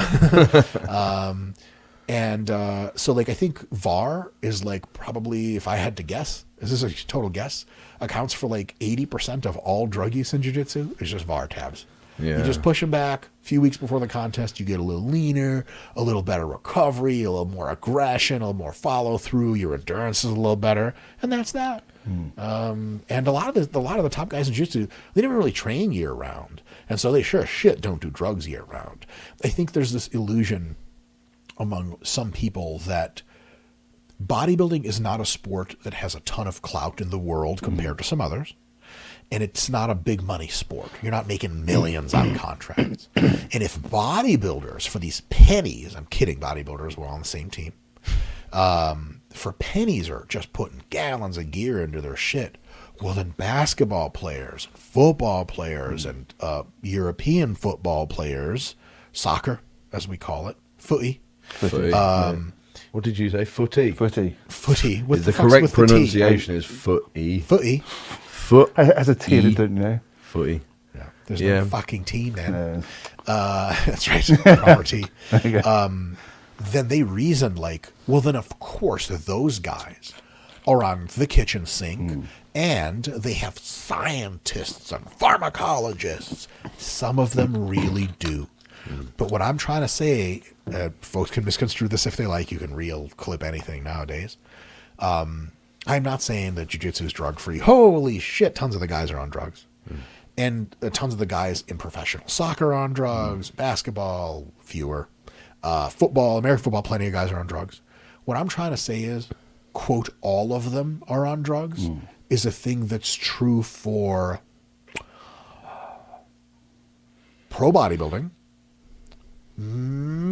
So like, I think VAR is like, probably, if I had to guess, this is a total guess, accounts for like 80% of all drug use in jiu-jitsu is just VAR tabs. Yeah. You just push them back. A few weeks before the contest, you get a little leaner, a little better recovery, a little more aggression, a little more follow through. Your endurance is a little better, and that's that. And a lot of the top guys in jiu-jitsu, they never really train year round, and so they sure as shit don't do drugs year round. I think there's this illusion among some people that bodybuilding is not a sport that has a ton of clout in the world compared to some others. And it's not a big money sport. You're not making millions on contracts. And if bodybuilders, for these pennies, I'm kidding, bodybuilders, we're all on the same team, for pennies are just putting gallons of gear into their shit, well, then basketball players, football players, and European football players, soccer, as we call it, footy. What did you say? Footy. Footy. Footy. What The correct pronunciation is footy. Footy. Foot. As a T, don't you know? Footy. Yeah. There's no fucking T, man. That's right. Proper T. Then they reasoned like, well, then of course those guys are on the kitchen sink and they have scientists and pharmacologists. Some of them really do. But what I'm trying to say, folks can misconstrue this if they like. You can reel clip anything nowadays. I'm not saying that jiu-jitsu is drug-free. Holy shit, tons of the guys are on drugs. And tons of the guys in professional soccer are on drugs, basketball, fewer. Football, American football, plenty of guys are on drugs. What I'm trying to say is, quote, all of them are on drugs is a thing that's true for pro bodybuilding,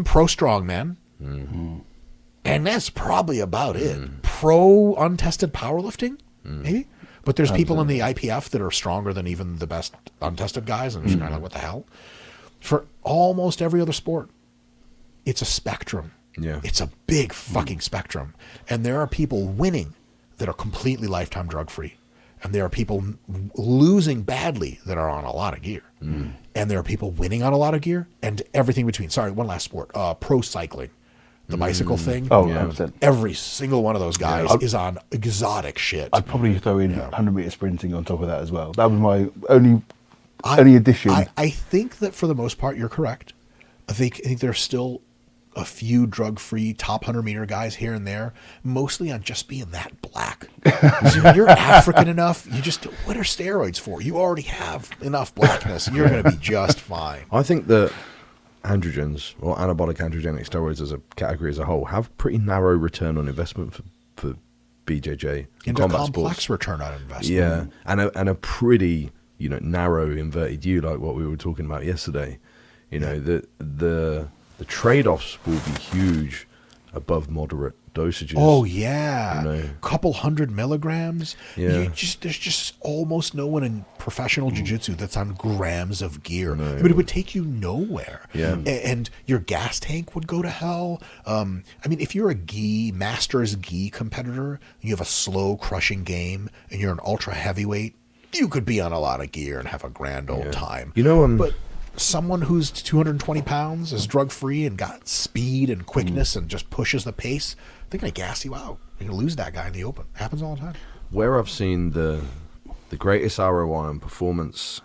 pro strongman, and that's probably about it. Pro untested powerlifting, maybe. But there's people in the IPF that are stronger than even the best untested guys, and it's kind of like, what the hell? For almost every other sport, it's a spectrum. Yeah. It's a big fucking spectrum. And there are people winning that are completely lifetime drug-free. And there are people losing badly that are on a lot of gear. And there are people winning on a lot of gear and everything between. Sorry, one last sport. Pro cycling. The bicycle thing. Oh, yeah. 100%. Every single one of those guys is on exotic shit. I'd probably throw in 100-meter sprinting on top of that as well. That was my only addition. I think that for the most part, you're correct. I think there's still a few drug-free top 100-meter guys here and there, mostly on just being that black. So if you're African enough, what are steroids for? You already have enough blackness. You're going to be just fine. I think that androgens, or anabolic androgenic steroids as a category as a whole, have pretty narrow return on investment for BJJ and Into combat complex sports. return on investment. Yeah, and a pretty narrow inverted U, like what we were talking about yesterday. The trade-offs will be huge above moderate dosages. Oh yeah, You know. couple 100 milligrams. Yeah. There's just almost no one in professional jiu-jitsu that's on grams of gear. But it would take you nowhere. Yeah. And your gas tank would go to hell. If you're a master's gi competitor, you have a slow crushing game, and you're an ultra heavyweight, you could be on a lot of gear and have a grand old time. But someone who's 220 pounds is drug-free and got speed and quickness and just pushes the pace, they're going to gas you out. You're going to lose that guy in the open. Happens all the time. Where I've seen the greatest ROI and performance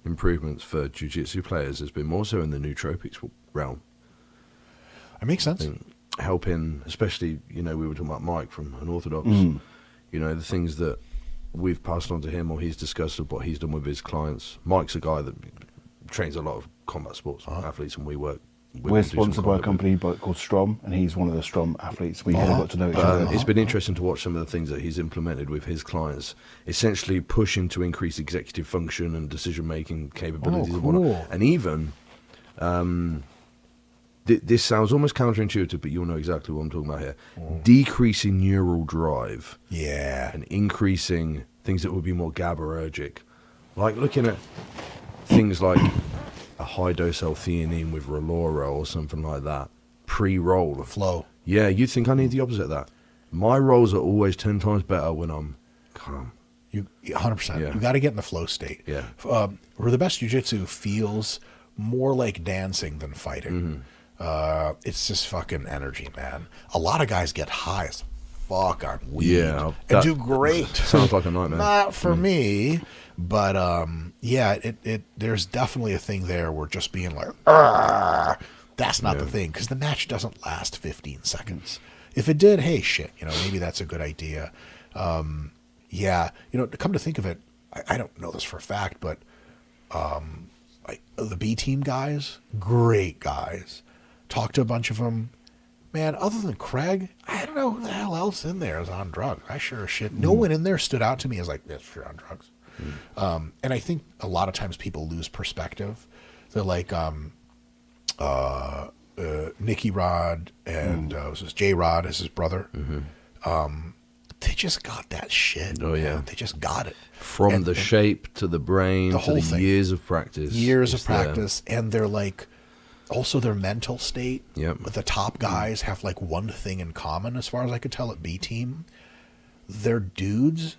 improvements for jiu-jitsu players has been more so in the nootropics realm. It makes sense. Helping, especially, we were talking about Mike from Unorthodox, the things that we've passed on to him or he's discussed of what he's done with his clients. Mike's a guy that trains a lot of combat sports athletes, and we work with We're sponsored by a company called Strom, and he's one of the Strom athletes. We haven't got to know each other. It's been interesting to watch some of the things that he's implemented with his clients, essentially pushing to increase executive function and decision-making capabilities and whatnot. And even, this sounds almost counterintuitive, but you'll know exactly what I'm talking about here. Decreasing neural drive. Yeah. And increasing things that would be more GABAergic. Like looking at things like a high-dose L-theanine with Relora or something like that, pre-roll. Flow. Yeah, you'd think I need the opposite of that. My rolls are always 10 times better when I'm calm. 100%. Yeah. You got to get in the flow state. Yeah. Where the best jiu-jitsu feels more like dancing than fighting. It's just fucking energy, man. A lot of guys get high as fuck on weed and do great. Sounds like a nightmare. Not for me, but yeah, there's definitely a thing there where just being like, "Argh," that's not the thing, because the match doesn't last 15 seconds. If it did, hey, shit, maybe that's a good idea. Yeah, to come to think of it, I don't know this for a fact, but the B team guys, great guys. Talked to a bunch of them. Man, other than Craig, I don't know who the hell else in there is on drugs. I sure as shit. No one in there stood out to me as like, yes, you're on drugs. And I think a lot of times people lose perspective. They're like Nicky Rod and was this J Rod is his brother. They just got that shit. Oh, yeah. They just got it. From the shape to the brain the to whole the thing. years of practice. Years of practice. And they're like, also their mental state. Yep. The top guys have like one thing in common, as far as I could tell at B team. They're dudes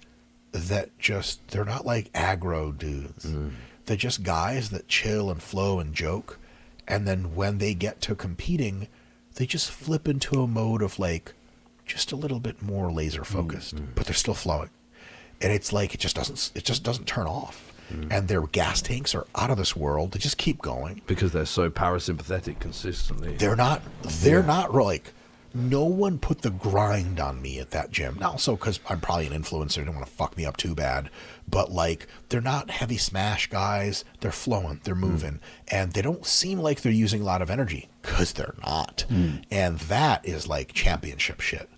that just, they're not like aggro dudes. They're just guys that chill and flow and joke. And then when they get to competing, they just flip into a mode of like, just a little bit more laser focused, but they're still flowing. And it's like, it just doesn't turn off. And their gas tanks are out of this world. They just keep going. Because they're so parasympathetic consistently. They're not like, no one put the grind on me at that gym. Now, also because I'm probably an influencer, they don't want to fuck me up too bad. But like, they're not heavy smash guys. They're flowing, they're moving. And they don't seem like they're using a lot of energy, because they're not. And that is like championship shit.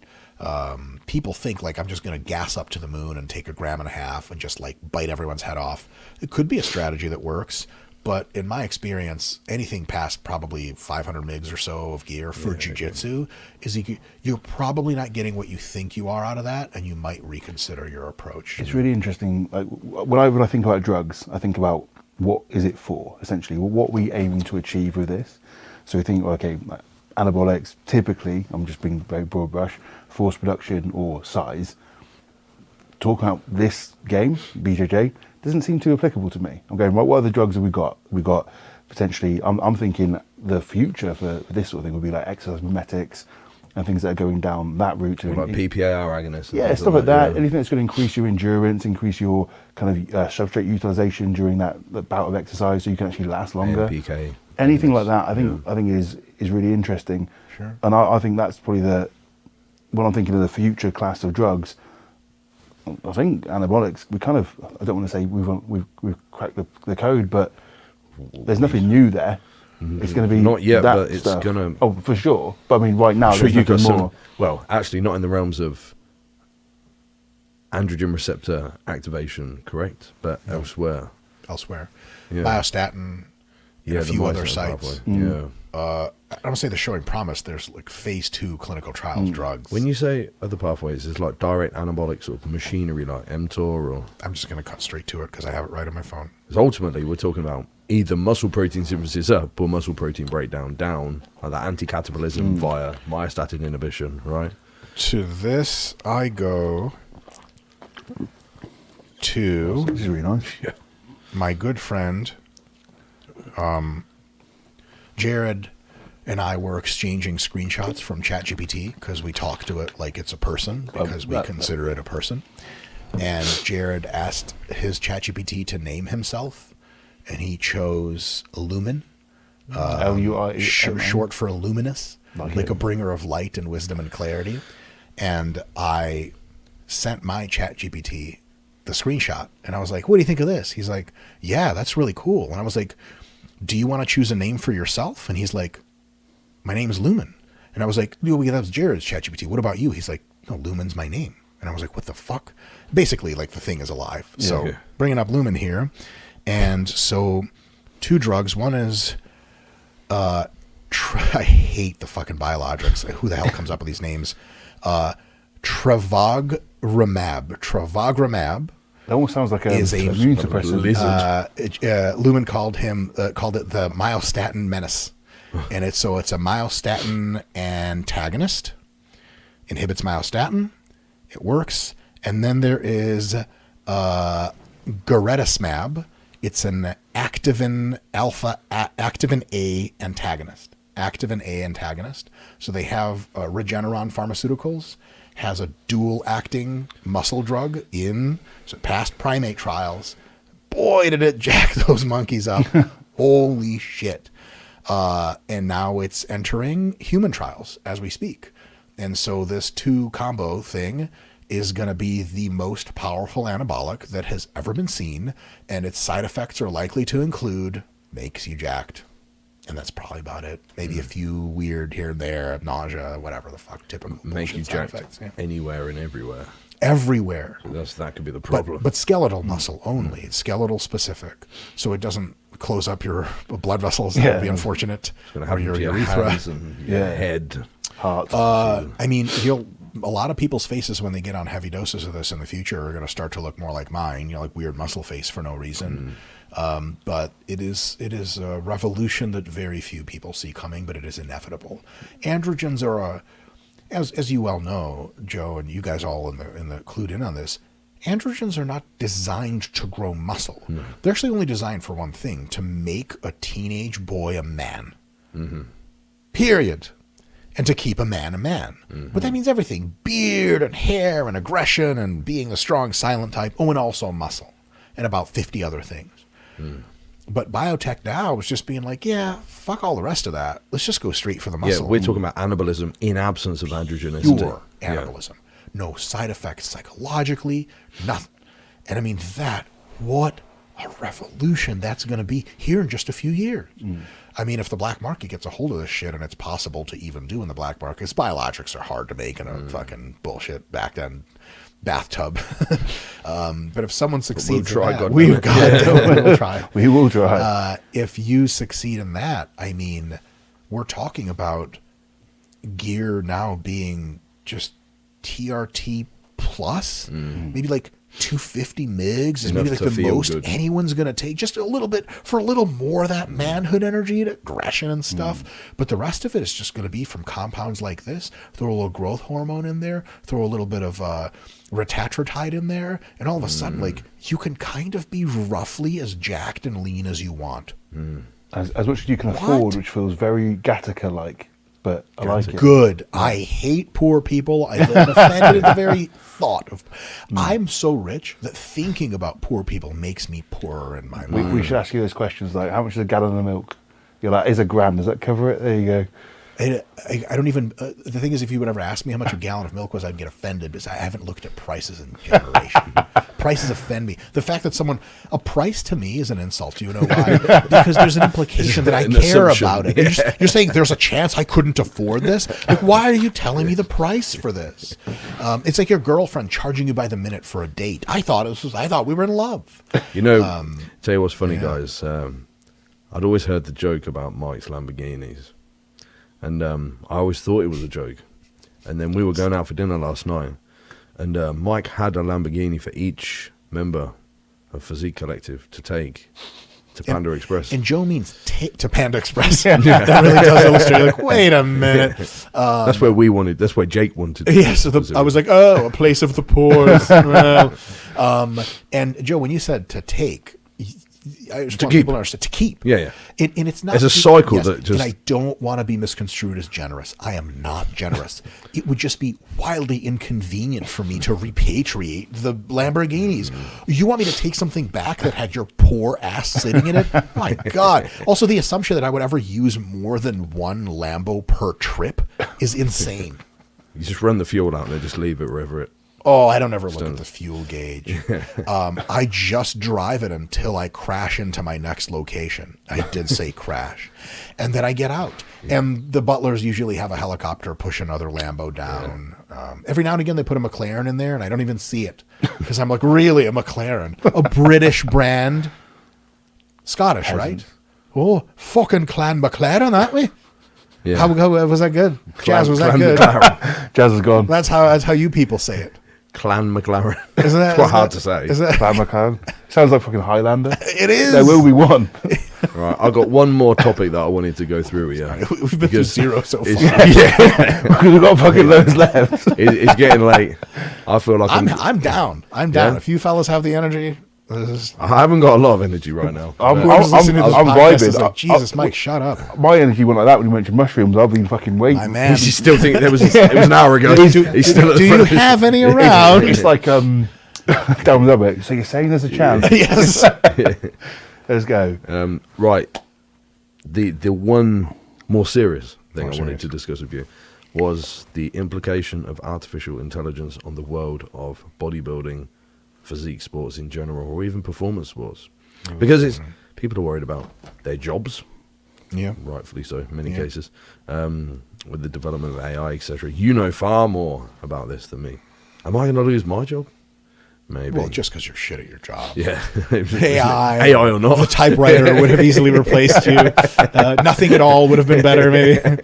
People think like, I'm just going to gas up to the moon and take 1.5 grams and just like bite everyone's head off. It could be a strategy that works, but in my experience, anything past probably 500 mgs or so of gear for jiu-jitsu is you're probably not getting what you think you are out of that, and you might reconsider your approach. It's really interesting. Like when I think about drugs, I think about what is it for, essentially. What are we aiming to achieve with this? So we think, okay, like anabolics, typically, I'm just being very broad brush, force production or size. Talk about this game, BJJ, doesn't seem too applicable to me. I'm going, right, what other drugs have we got? We got potentially, I'm thinking the future for this sort of thing would be like exercise mimetics and things that are going down that route. To like PPAR agonists. Yeah, stuff like that. Yeah. Anything that's going to increase your endurance, increase your kind of substrate utilization during that bout of exercise, so you can actually last longer. PK. Anything like that, I think is really interesting. Sure. And I think that's probably when I'm thinking of the future class of drugs, I think anabolics, we kind of, I don't want to say we've cracked the code, but there's nothing new there. It's going to be not yet, that but it's stuff. going to. Oh, for sure. But I mean, right now, Sure, there's you've got nothing more. well, actually, not in the realms of androgen receptor activation, correct? But elsewhere. Yeah. Myostatin, and a few other sites. Yeah. I don't say they're showing promise. There's like phase 2 clinical trials drugs. When you say other pathways, it's like direct anabolics or machinery like mTOR, or I'm just going to cut straight to it because I have it right on my phone. because ultimately we're talking about either muscle protein synthesis up or muscle protein breakdown down, like that anti-catabolism via myostatin inhibition, right? To this, I go to This is really nice. my good friend, Jared and I were exchanging screenshots from ChatGPT because we talk to it like it's a person, because we consider it a person. And Jared asked his ChatGPT to name himself, and he chose Lumen, L-U-I-M-N. short for luminous, like it. a bringer of light and wisdom and clarity. And I sent my ChatGPT the screenshot, and I was like, what do you think of this? He's like, yeah, that's really cool. And I was like, do you want to choose a name for yourself? And he's like, my name's Lumen. And I was like, that was Jared's ChatGPT. What about you? He's like, no, Lumen's my name. And I was like, what the fuck? Basically, like, the thing is alive. Yeah. So bringing up Lumen here. And so 2 drugs. One is, I hate the fucking biologics. Who the hell comes up with these names? Travagramab. That almost sounds like Is a immune suppressant. Lumen called it the myostatin menace. And it's a myostatin antagonist, inhibits myostatin. It works. And then there is garetosmab. It's an activin A antagonist. So they have Regeneron Pharmaceuticals has a dual acting muscle drug in past primate trials. Boy, did it jack those monkeys up. Holy shit. And now it's entering human trials as we speak. And so this 2 combo thing is going to be the most powerful anabolic that has ever been seen. And its side effects are likely to include makes you jacked. And that's probably about it. Maybe a few weird here and there, nausea, whatever the fuck, typical make you jacked effects. Yeah. anywhere and everywhere. Everywhere. So that could be the problem. But skeletal muscle only. It's skeletal specific. So it doesn't close up your blood vessels. That would be unfortunate. It's going to happen your to your urethra. hands and your head. Heart. I mean, a lot of people's faces when they get on heavy doses of this in the future are going to start to look more like mine, like weird muscle face for no reason. But it is a revolution that very few people see coming, but it is inevitable. Androgens are as you well know, Joe, and you guys all in the clued in on this, androgens are not designed to grow muscle. No. They're actually only designed for one thing, to make a teenage boy a man. Period. And to keep a man a man. But that means everything. Beard and hair and aggression and being the strong silent type. Oh, and also muscle. And about 50 other things. But biotech now is just being like, yeah, fuck all the rest of that. Let's just go straight for the muscle. Yeah, we're talking about anabolism in absence of androgen. Pure anabolism. No side effects psychologically, nothing. And I mean, what a revolution that's going to be here in just a few years. I mean, if the black market gets a hold of this shit, and it's possible to even do in the black market, because biologics are hard to make in a fucking bullshit back end bathtub. But if someone succeeds we'll in that, we'll try. We will try. If you succeed in that, I mean, we're talking about gear now being just TRT plus, maybe like 250 mgs is maybe like the most anyone's going to take, just a little bit, for a little more of that manhood energy and aggression and stuff. But the rest of it is just going to be from compounds like this. Throw a little growth hormone in there, throw a little bit of retatrutide in there, and all of a sudden, like, you can kind of be roughly as jacked and lean as you want. As much as you can afford, which feels very Gattaca-like. But I like it. Good. I hate poor people. I'm offended at the very thought of. I'm so rich that thinking about poor people makes me poorer in my mind. We should ask you those questions like, how much is a gallon of milk? You're like, is a gram? Does that cover it? There you go. I don't even. The thing is, if you would ever ask me how much a gallon of milk was, I'd get offended because I haven't looked at prices in generation. Prices offend me. The fact that a price to me is an insult. You know why? Because there's an implication that I care about it. You're saying there's a chance I couldn't afford this. Like, why are you telling me the price for this? It's like your girlfriend charging you by the minute for a date. I thought we were in love. You know, tell you what's funny, guys. I'd always heard the joke about Mike's Lamborghinis. And I always thought it was a joke. And then we were going out for dinner last night. And Mike had a Lamborghini for each member of Physique Collective to take to Panda Express. And Joe means to Panda Express. That really does illustrate, like, wait a minute. That's where Jake wanted. Yeah, so I was like, a place of the poor. And Joe, when you said to take, I just want people to understand, to keep. Yeah. And it's not. It's a cycle that just. And I don't want to be misconstrued as generous. I am not generous. It would just be wildly inconvenient for me to repatriate the Lamborghinis. You want me to take something back that had your poor ass sitting in it? My God. Also, the assumption that I would ever use more than one Lambo per trip is insane. You just run the fuel out and then just leave it wherever it. Oh, I don't ever look at the fuel gauge. I just drive it until I crash into my next location. I did say crash. And then I get out. And the butlers usually have a helicopter push another Lambo down. Every now and again, they put a McLaren in there, and I don't even see it. Because I'm like, really, a McLaren? A British brand? Scottish, right? Oh, fucking Clan McLaren, aren't we? Yeah. How was that good? Jazz, was that good? Jazz is gone. That's how you people say it. Clan McLaren. Isn't that quite hard to say? Clan McLaren. Sounds like fucking Highlander. It is. There will be one. Right, I've got one more topic that I wanted to go through with you. We've been through zero so far. Because we've got fucking loads left. It's getting late. I feel like I'm down. I'm down. Yeah? If you fellas have the energy, I haven't got a lot of energy right now. I'm vibing. vibing. Like, Jesus, Mike, shut up. My energy went like that when you mentioned mushrooms. I've been fucking waiting. My man. He's still thinking it was an hour ago. Do He's still at the you front of his- have any around? It's like down the bit. So you're saying there's a chance? Yes. Let's go. Right. The one more serious thing I wanted to discuss with you was the implication of artificial intelligence on the world of bodybuilding, physique sports in general, or even performance sports. Because people are worried about their jobs. Yeah. Rightfully so, in many cases. With the development of AI, etc. You know far more about this than me. Am I going to lose my job? Maybe. Well, just because you're shit at your job. Yeah. AI or not. The typewriter would have easily replaced you. Nothing at all would have been better, maybe.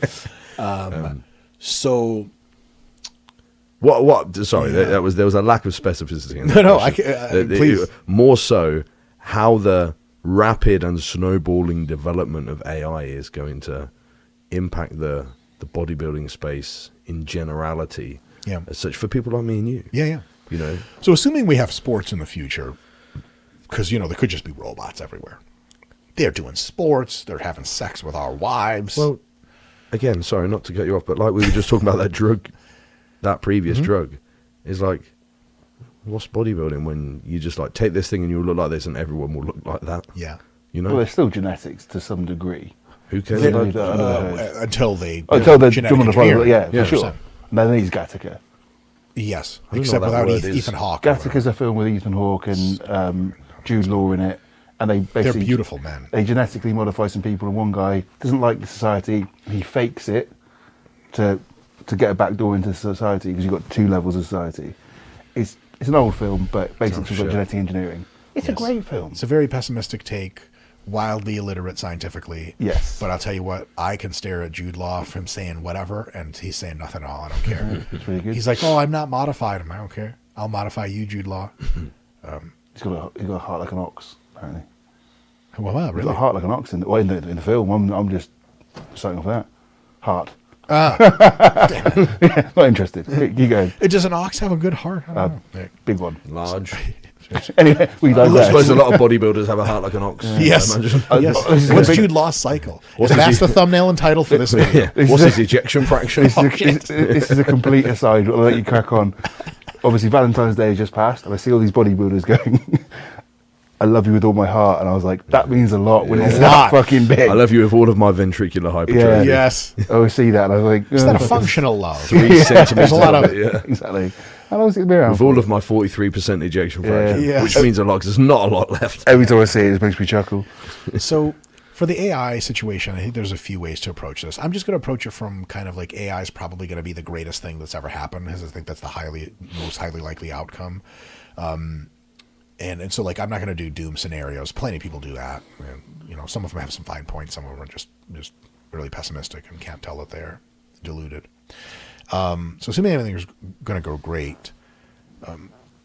So... What? Sorry, there was a lack of specificity. In No, please. More so, how the rapid and snowballing development of AI is going to impact the bodybuilding space in generality. Yeah. As such, for people like me and you. Yeah. You know. So assuming we have sports in the future, because, they could just be robots everywhere. They're doing sports. They're having sex with our wives. Well, again, sorry, not to cut you off, but like we were just talking about that drug, that previous drug, is like, what's bodybuilding when you just like take this thing and you'll look like this and everyone will look like that? Yeah. You know? Well, there's still genetics to some degree. Who cares They're- about until they Until they're genetic doing the engineering. yeah, for 100%. sure. And then he's Gattaca. Yes, don't know except what that without word is. Ethan Hawke. Gattaca's a film with Ethan Hawke and Jude Law in it. And they They're basically... beautiful men. They genetically modify some people, and one guy doesn't like the society. He fakes it to get a back door into society, because you've got two levels of society. It's an old film, but basically it's got genetic engineering. It's a great film. It's a very pessimistic take, wildly illiterate scientifically. Yes. But I'll tell you what, I can stare at Jude Law from saying whatever, and he's saying nothing at all. I don't care. It's really good. He's like, oh, I'm not modified. I don't care. I'll modify you, Jude Law. He's got a heart like an ox, apparently. Well, wow, He's really? got a heart like an ox in the film. I'm just starting off that. Heart. Not interested. Keep going. Does an ox have a good heart? I don't know. Big one. large? Anyway, we I digress. suppose a lot of bodybuilders have a heart like an ox. Yes. I imagine. Yes. This is a What's big- Jude Law's cycle? What's That's his- the thumbnail and title for this video. Yeah. What's his ejection fraction? This is a complete aside. I'll let you crack on. Obviously, Valentine's Day has just passed, and I see all these bodybuilders going, I love you with all my heart. And I was like, that means a lot when it's that fucking big. I love you with all of my ventricular hypertrophy. Yes. I always see that, and I was like, Is that a functional love? 3 centimeters. There's a lot of it, yeah. Exactly. How long has it been around? With all of my 43% ejection fraction, Yeah. which means a lot because there's not a lot left. Every time I see it, it makes me chuckle. So for the AI situation, I think there's a few ways to approach this. I'm just going to approach it from kind of like AI is probably going to be the greatest thing that's ever happened, because I think that's the most highly likely outcome. And so like I'm not going to do doom scenarios. Plenty of people do that. And, some of them have some fine points. Some of them are just really pessimistic and can't tell that they're deluded. So assuming everything is going to go great,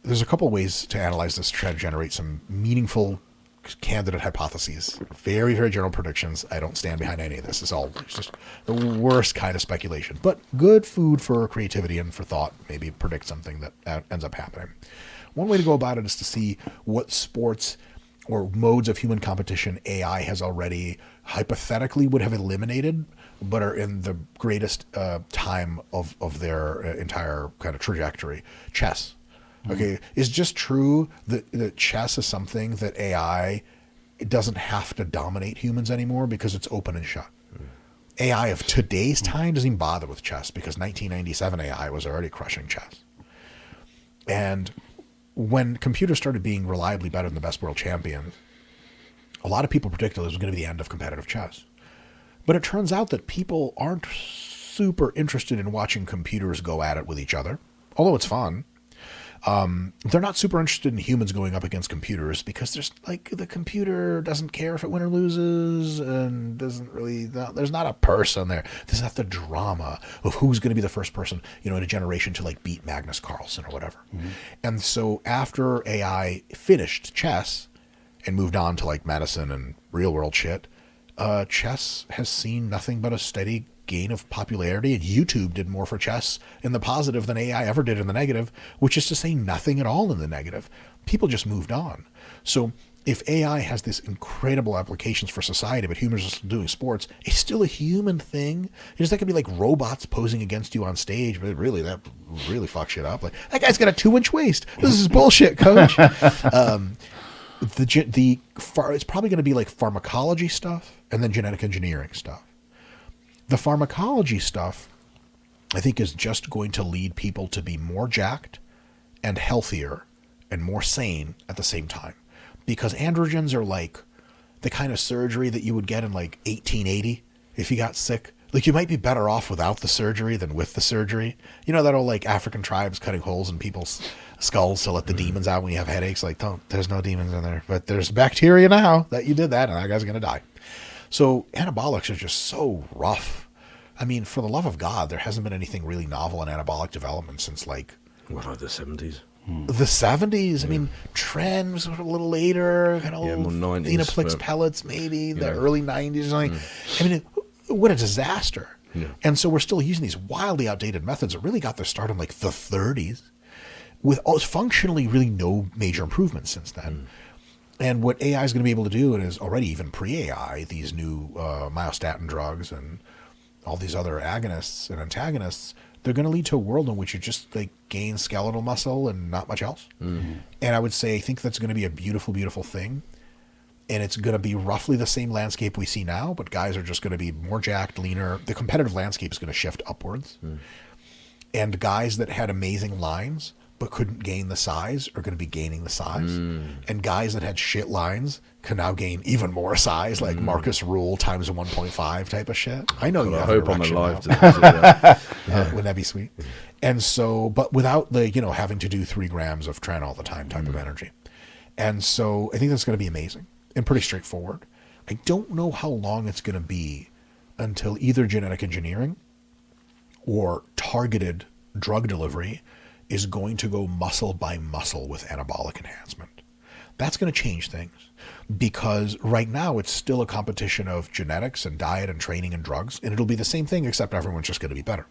there's a couple ways to analyze this to try to generate some meaningful candidate hypotheses. Very, very general predictions. I don't stand behind any of this. It's just the worst kind of speculation, but good food for creativity and for thought. Maybe predict something that ends up happening. One way to go about it is to see what sports or modes of human competition AI has already hypothetically would have eliminated, but are in the greatest time of their entire kind of trajectory. Chess. Okay, it's just true that chess is something that AI doesn't have to dominate humans anymore because it's open and shut. AI of today's time doesn't even bother with chess because 1997 AI was already crushing chess. And when computers started being reliably better than the best world champions, a lot of people predicted this was going to be the end of competitive chess. But it turns out that people aren't super interested in watching computers go at it with each other, although it's fun. They're not super interested in humans going up against computers because the computer doesn't care if it wins or loses and there's not a person there. There's not the drama of who's going to be the first person, in a generation to beat Magnus Carlsen or whatever. Mm-hmm. And so after AI finished chess and moved on to medicine and real world shit, chess has seen nothing but a steady gain of popularity, and YouTube did more for chess in the positive than AI ever did in the negative, which is to say nothing at all in the negative. people just moved on. So if AI has this incredible applications for society, but humans are still doing sports, it's still a human thing. It's not gonna be like robots posing against you on stage, but really that really fucks shit up. Like, that guy's got a 2-inch waist. This is bullshit, coach. It's probably going to be like pharmacology stuff and then genetic engineering stuff. The pharmacology stuff, I think, is just going to lead people to be more jacked and healthier and more sane at the same time. Because androgens are like the kind of surgery that you would get in like 1880 if you got sick. Like, you might be better off without the surgery than with the surgery. You know that old like African tribes cutting holes in people's skulls to let the demons out when you have headaches? Like, there's no demons in there, but there's bacteria now that you did that, and that guy's going to die. So anabolics are just so rough. I mean, for the love of God, there hasn't been anything really novel in anabolic development since like the 70s. The 70s. I mean, Tren was a little later, kind of more 90s, Phenoplex pellets, maybe the early 90s or something. I mean, what a disaster. Yeah. And so we're still using these wildly outdated methods that really got their start in like the 30s with functionally really no major improvements since then. And what AI is going to be able to do, and is already even pre-AI, these new myostatin drugs and all these other agonists and antagonists, they're going to lead to a world in which you just like gain skeletal muscle and not much else. Mm-hmm. And I would say, I think that's going to be a beautiful, beautiful thing. And it's going to be roughly the same landscape we see now, but guys are just going to be more jacked, leaner. The competitive landscape is going to shift upwards. And guys that had amazing lines but couldn't gain the size are going to be gaining the size. And guys that had shit lines can now gain even more size, like Marcus Rule times 1.5 type of shit. I know you have an erection now. Wouldn't that be sweet? And so, but without the, having to do 3 grams of Tren all the time type of energy. And so I think that's going to be amazing and pretty straightforward. I don't know how long it's going to be until either genetic engineering or targeted drug delivery is going to go muscle by muscle with anabolic enhancement. That's going to change things, because right now it's still a competition of genetics and diet and training and drugs, and it'll be the same thing except everyone's just going to be better.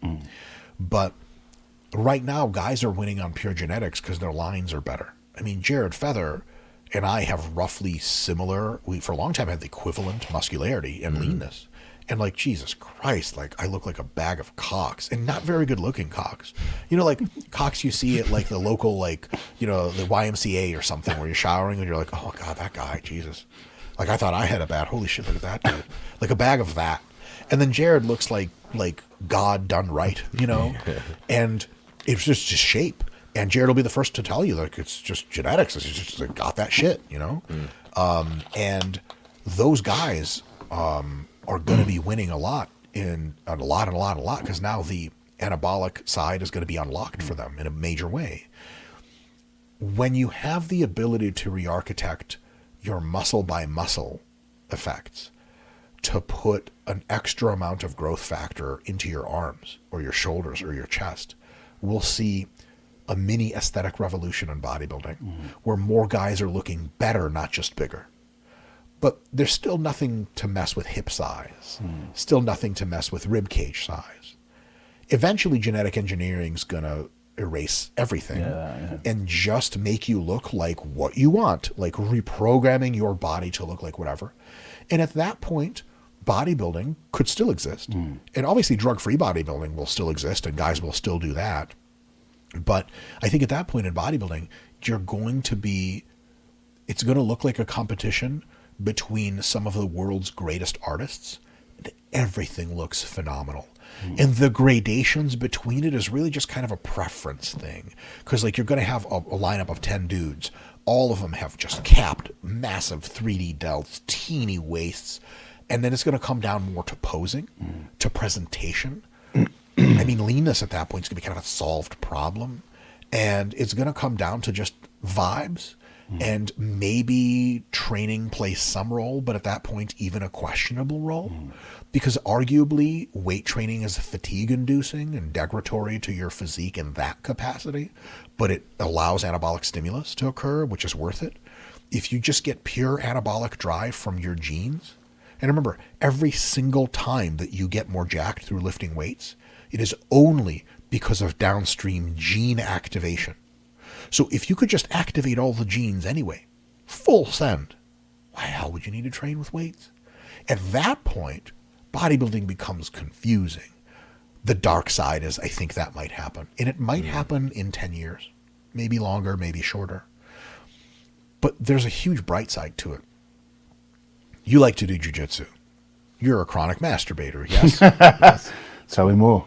But right now guys are winning on pure genetics because their lines are better. I mean, Jared Feather and I have roughly similar, we for a long time had the equivalent muscularity and leanness. And like, Jesus Christ, like I look like a bag of cocks, and not very good looking cocks. Like cocks you see at like the local, like, the YMCA or something where you're showering and you're like, oh God, that guy, Jesus. Like I thought I had a bad, holy shit, look at that dude. Like a bag of that. And then Jared looks like God done right, and it's just shape. And Jared will be the first to tell you, like, it's just genetics. It's just like, got that shit, and those guys, are going to be winning a lot, because now the anabolic side is going to be unlocked for them in a major way. When you have the ability to re-architect your muscle by muscle effects to put an extra amount of growth factor into your arms or your shoulders or your chest, we'll see a mini aesthetic revolution in bodybuilding where more guys are looking better, not just bigger. But there's still nothing to mess with hip size, still nothing to mess with rib cage size. Eventually, genetic engineering is going to erase everything and just make you look like what you want, like reprogramming your body to look like whatever. And at that point, bodybuilding could still exist. And obviously, drug-free bodybuilding will still exist, and guys will still do that. But I think at that point in bodybuilding, it's going to look like a competition between some of the world's greatest artists. Everything looks phenomenal. And the gradations between it is really just kind of a preference thing. Because like you're going to have a lineup of 10 dudes. All of them have just capped, massive 3D delts, teeny waists. And then it's going to come down more to posing, to presentation. I mean, leanness at that point is going to be kind of a solved problem. And it's going to come down to just vibes. And maybe training plays some role, but at that point, even a questionable role. Because arguably, weight training is fatigue-inducing and degradatory to your physique in that capacity, but it allows anabolic stimulus to occur, which is worth it. If you just get pure anabolic drive from your genes, and remember, every single time that you get more jacked through lifting weights, it is only because of downstream gene activation. So if you could just activate all the genes anyway, full send, why the hell would you need to train with weights? At that point, bodybuilding becomes confusing. The dark side is I think that might happen. And it might happen in 10 years. Maybe longer, maybe shorter. But there's a huge bright side to it. You like to do jiu-jitsu. You're a chronic masturbator, yes? Yes. Tell me more.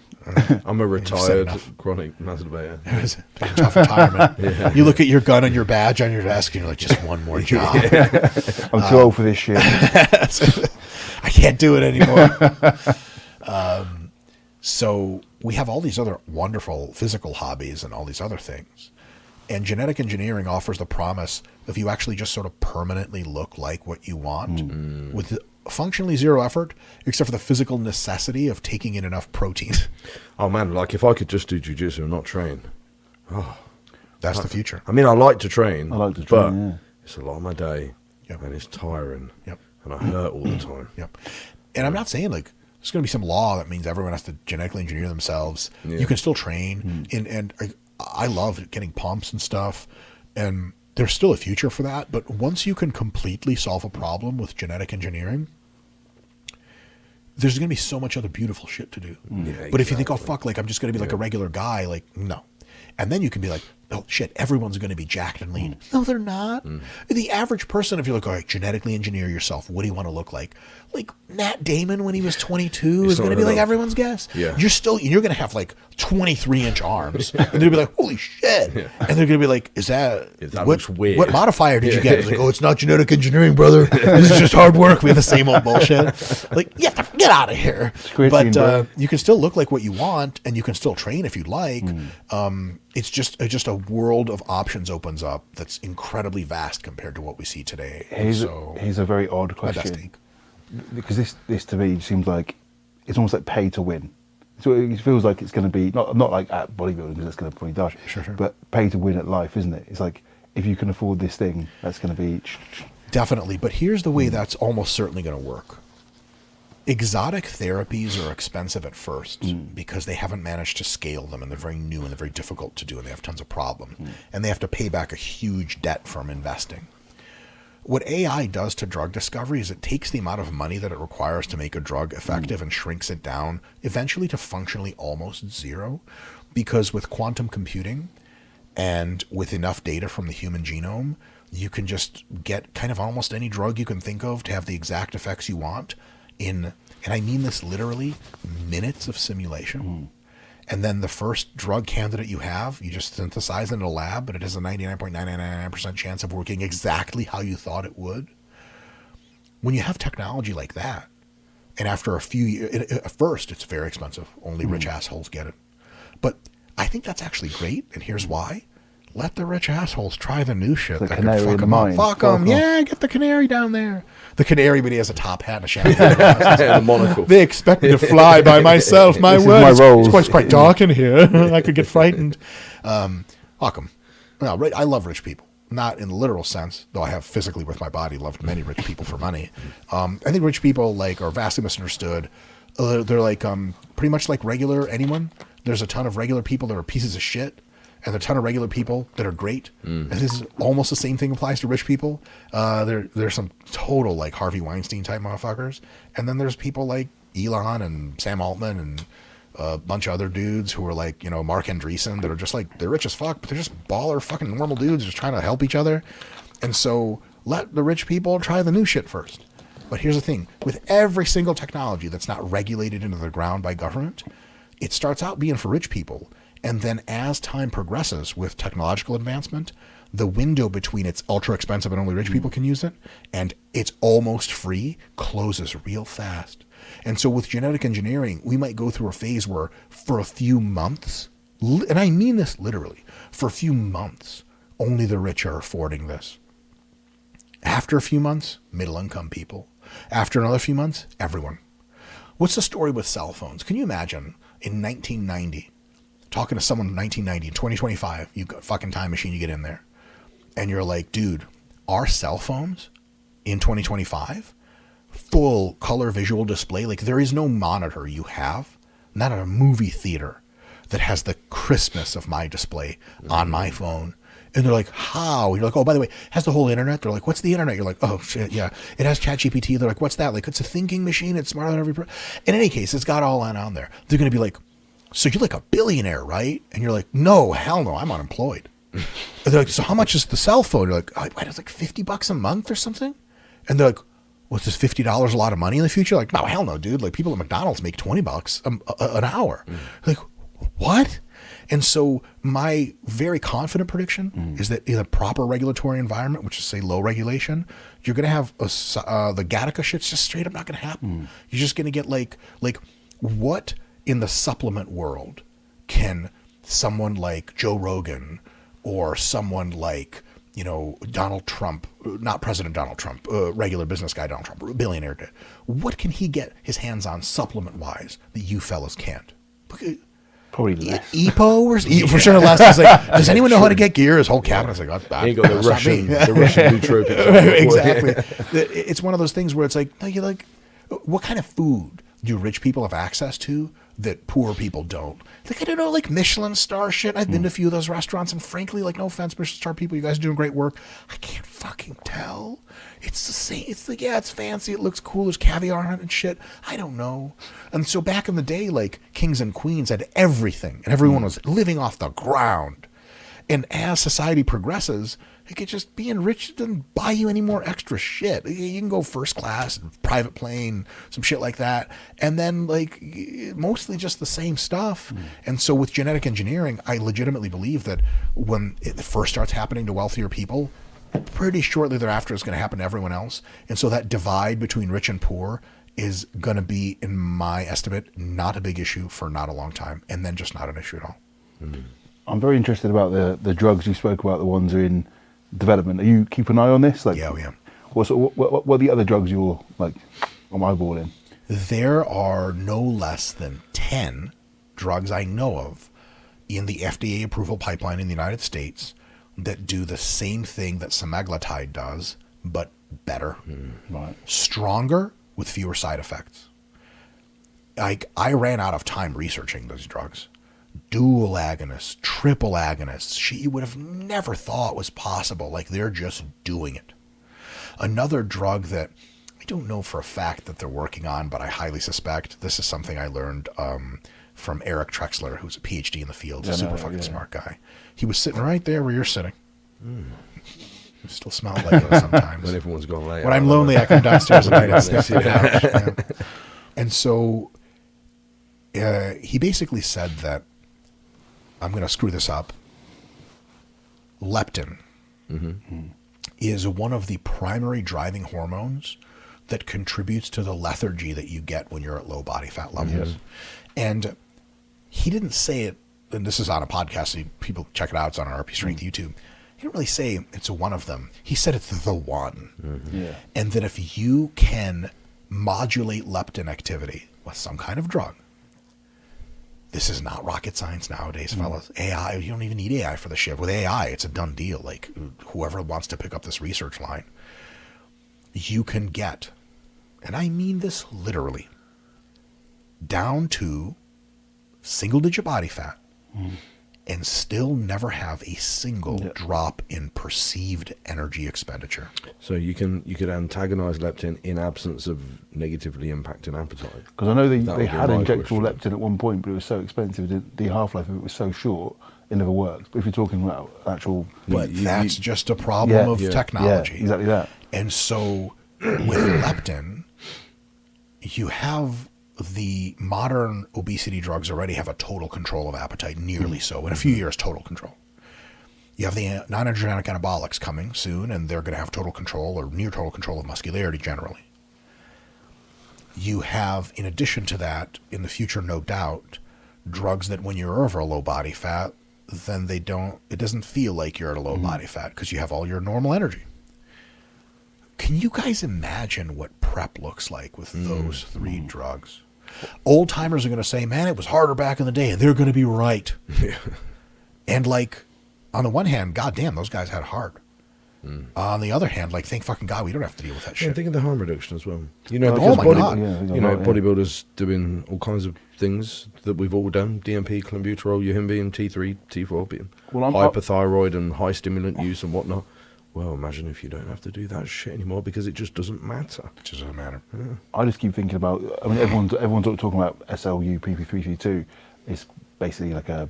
I'm a retired chronic masturbator. It was a tough retirement. Yeah. You look at your gun and your badge on your desk and you're like, just one more job. I'm too old for this shit. I can't do it anymore. So we have all these other wonderful physical hobbies and all these other things. And genetic engineering offers the promise of you actually just sort of permanently look like what you want with functionally zero effort, except for the physical necessity of taking in enough protein. Oh man, like if I could just do jiu-jitsu and not train. That's the future. I mean, I like to train. I like to train, but yeah. it's a lot of my day. Yep. And it's tiring. Yep. And I hurt all the time. Yep. And I'm not saying like there's going to be some law that means everyone has to genetically engineer themselves. Yeah. You can still train, and I love getting pumps and stuff, and there's still a future for that. But once you can completely solve a problem with genetic engineering, there's going to be so much other beautiful shit to do. Yeah, but if you think, oh fuck, like I'm just going to be like a regular guy, like no. And then you can be like, oh shit, everyone's going to be jacked and lean. No, they're not. The average person, if you're like, all right, genetically engineer yourself, what do you want to look like? Like Matt Damon when he was 22 is going to be like everyone's guess. Yeah. You're going to have like 23-inch arms. And they'll be like, holy shit. Yeah. And they're going to be like, that looks weird. What modifier did you get? It's like, oh, it's not genetic engineering, brother. This is just hard work. We have the same old bullshit. Like, yeah, get out of here. But you can still look like what you want, and you can still train if you'd like. It's just a world of options opens up that's incredibly vast compared to what we see today. Here's a very odd question, because this to me seems like it's almost like pay to win. So it feels like it's going to be not like at bodybuilding, because that's going to probably dash, sure. but pay to win at life, isn't it? It's like if you can afford this thing, that's going to be definitely. But here's the way that's almost certainly going to work. Exotic therapies are expensive at first because they haven't managed to scale them, and they're very new and they're very difficult to do, and they have tons of problems, and they have to pay back a huge debt from investing. What AI does to drug discovery is it takes the amount of money that it requires to make a drug effective and shrinks it down eventually to functionally almost zero, because with quantum computing and with enough data from the human genome, you can just get kind of almost any drug you can think of to have the exact effects you want in, and I mean this literally, minutes of simulation. And then the first drug candidate you have, you just synthesize it in a lab, but it has a 99.999% chance of working exactly how you thought it would. When you have technology like that, and after a few years, at first it's very expensive. Only rich assholes get it. But I think that's actually great, and here's why. Let the rich assholes try the new shit. The canary in the mine. Fuck them. Yeah, get the canary down there. The canary, but he has a top hat and a shadow. And a monocle. They expect me to fly by myself. My word. It's quite dark in here. I could get frightened. Fuck them. No, I love rich people. Not in the literal sense, though I have physically with my body loved many rich people for money. I think rich people are vastly misunderstood. They're like pretty much like regular anyone. There's a ton of regular people that are pieces of shit. And a ton of regular people that are great. And this is almost the same thing applies to rich people. There's some total like Harvey Weinstein type motherfuckers. And then there's people like Elon and Sam Altman and a bunch of other dudes who are like, Mark Andreessen, that are just like, they're rich as fuck, but they're just baller fucking normal dudes just trying to help each other. And so let the rich people try the new shit first. But here's the thing. With every single technology that's not regulated into the ground by government, it starts out being for rich people. And then as time progresses with technological advancement, the window between it's ultra expensive and only rich people can use it and it's almost free closes real fast. And so with genetic engineering, we might go through a phase where for a few months, and I mean this literally, for a few months, only the rich are affording this. After a few months, middle income people. After another few months, everyone. What's the story with cell phones? Can you imagine in 1990, talking to someone in 1990, in 2025, you got fucking time machine, you get in there, and you're like, dude, our cell phones in 2025, full color visual display, like there is no monitor you have, not at a movie theater, that has the crispness of my display on my phone. And they're like, how? And you're like, oh, by the way, it has the whole internet. They're like, what's the internet? You're like, oh, shit, yeah. It has ChatGPT. They're like, what's that? Like, it's a thinking machine. It's smarter than every person. In any case, it's got all on there. They're going to be like, so you're like a billionaire, right? And you're like, no, hell no, I'm unemployed. And they're like, so how much is the cell phone? You're like, oh, it's like $50 a month or something. And they're like, what's this, $50 a lot of money in the future? Like, no, hell no, dude. Like, people at McDonald's make $20 an hour. Like, what? And so my very confident prediction is that in a proper regulatory environment, which is, say, low regulation, you're going to have the Gattaca shit's just straight up not going to happen. You're just going to get like what in the supplement world can someone like Joe Rogan or someone like, you know, Donald Trump, not President Donald Trump, regular business guy Donald Trump, billionaire, what can he get his hands on supplement-wise that you fellas can't? Probably less. EPO or for sure less. It's like, does anyone know how to get gear? His whole cabinet's like, you ain't got the Russian nootropics. Exactly. It's one of those things where it's like, you're like, what kind of food do rich people have access to that poor people don't? Like, I don't know, like Michelin star shit. I've been to a few of those restaurants, and frankly, like, no offense, Michelin star people, you guys are doing great work. I can't fucking tell. It's the same. It's like, yeah, it's fancy. It looks cool. There's caviar on it and shit. I don't know. And so back in the day, like, kings and queens had everything, and everyone was living off the ground. And as society progresses, it could just being rich doesn't buy you any more extra shit. You can go first class, private plane, some shit like that. And then, like, mostly just the same stuff. And so with genetic engineering, I legitimately believe that when it first starts happening to wealthier people, pretty shortly thereafter it's going to happen to everyone else. And so that divide between rich and poor is going to be, in my estimate, not a big issue for not a long time, and then just not an issue at all. I'm very interested about the drugs you spoke about, the ones that are in development. Are you keep an eye on this? Like, Yeah, we am. What are the other drugs you're like on eyeballing? There are no less than 10 drugs I know of in the FDA approval pipeline in the United States that do the same thing that semaglutide does, but better, Right. stronger, with fewer side effects. I ran out of time researching those drugs. Dual agonists, triple agonists, shit you would have never thought was possible. Like, they're just doing it. Another drug that I don't know for a fact that they're working on, but I highly suspect, this is something I learned from Eric Trexler, who's a PhD in the field, a super fucking smart guy. He was sitting right there where you're sitting. It still smells like it sometimes. When everyone's gone late. When I'm lonely, I come downstairs at night and sniff the couch. Yeah. And so he basically said that, I'm going to screw this up, leptin is one of the primary driving hormones that contributes to the lethargy that you get when you're at low body fat levels. Yes. And he didn't say it, and this is on a podcast, so people check it out, it's on our RP Strength YouTube. He didn't really say it's one of them. He said it's the one. Yeah. And that if you can modulate leptin activity with some kind of drug, this is not rocket science nowadays, fellas. AI, you don't even need AI for the shit. With AI, it's a done deal. Like, whoever wants to pick up this research line, you can get, and I mean this literally, down to single-digit body fat and still never have a single drop in perceived energy expenditure. So you could antagonize leptin in absence of negatively impacting appetite. Because I know That they would be had my injectable question. leptin at one point, but it was so expensive. The half-life of it was so short, it never worked. But if you're talking about actual... But that's just a problem of technology. Yeah, exactly that. And so with leptin, you have the modern obesity drugs already have a total control of appetite, nearly so. In a few years, total control. You have the non-androgenic anabolics coming soon, and they're going to have total control or near total control of muscularity generally. You have, in addition to that, in the future, no doubt, drugs that when you're over a low body fat, then it doesn't feel like you're at a low body fat because you have all your normal energy. Can you guys imagine what prep looks like with those three drugs? Old timers are going to say, man, it was harder back in the day, and they're going to be right. And like, on the one hand, goddamn, those guys had it hard. On the other hand, like, thank fucking God we don't have to deal with that Yeah, shit. think of the harm reduction as well. You know, Oh because my God. bodybuilders doing all kinds of things that we've all done: DMP, clenbuterol, yohimbine, T3, T4, hyperthyroid, and high stimulant use and whatnot. Well, imagine if you don't have to do that shit anymore because it just doesn't matter. It just doesn't matter. Yeah. I just keep thinking about. I mean, everyone's talking about SLU PP332. It's basically like an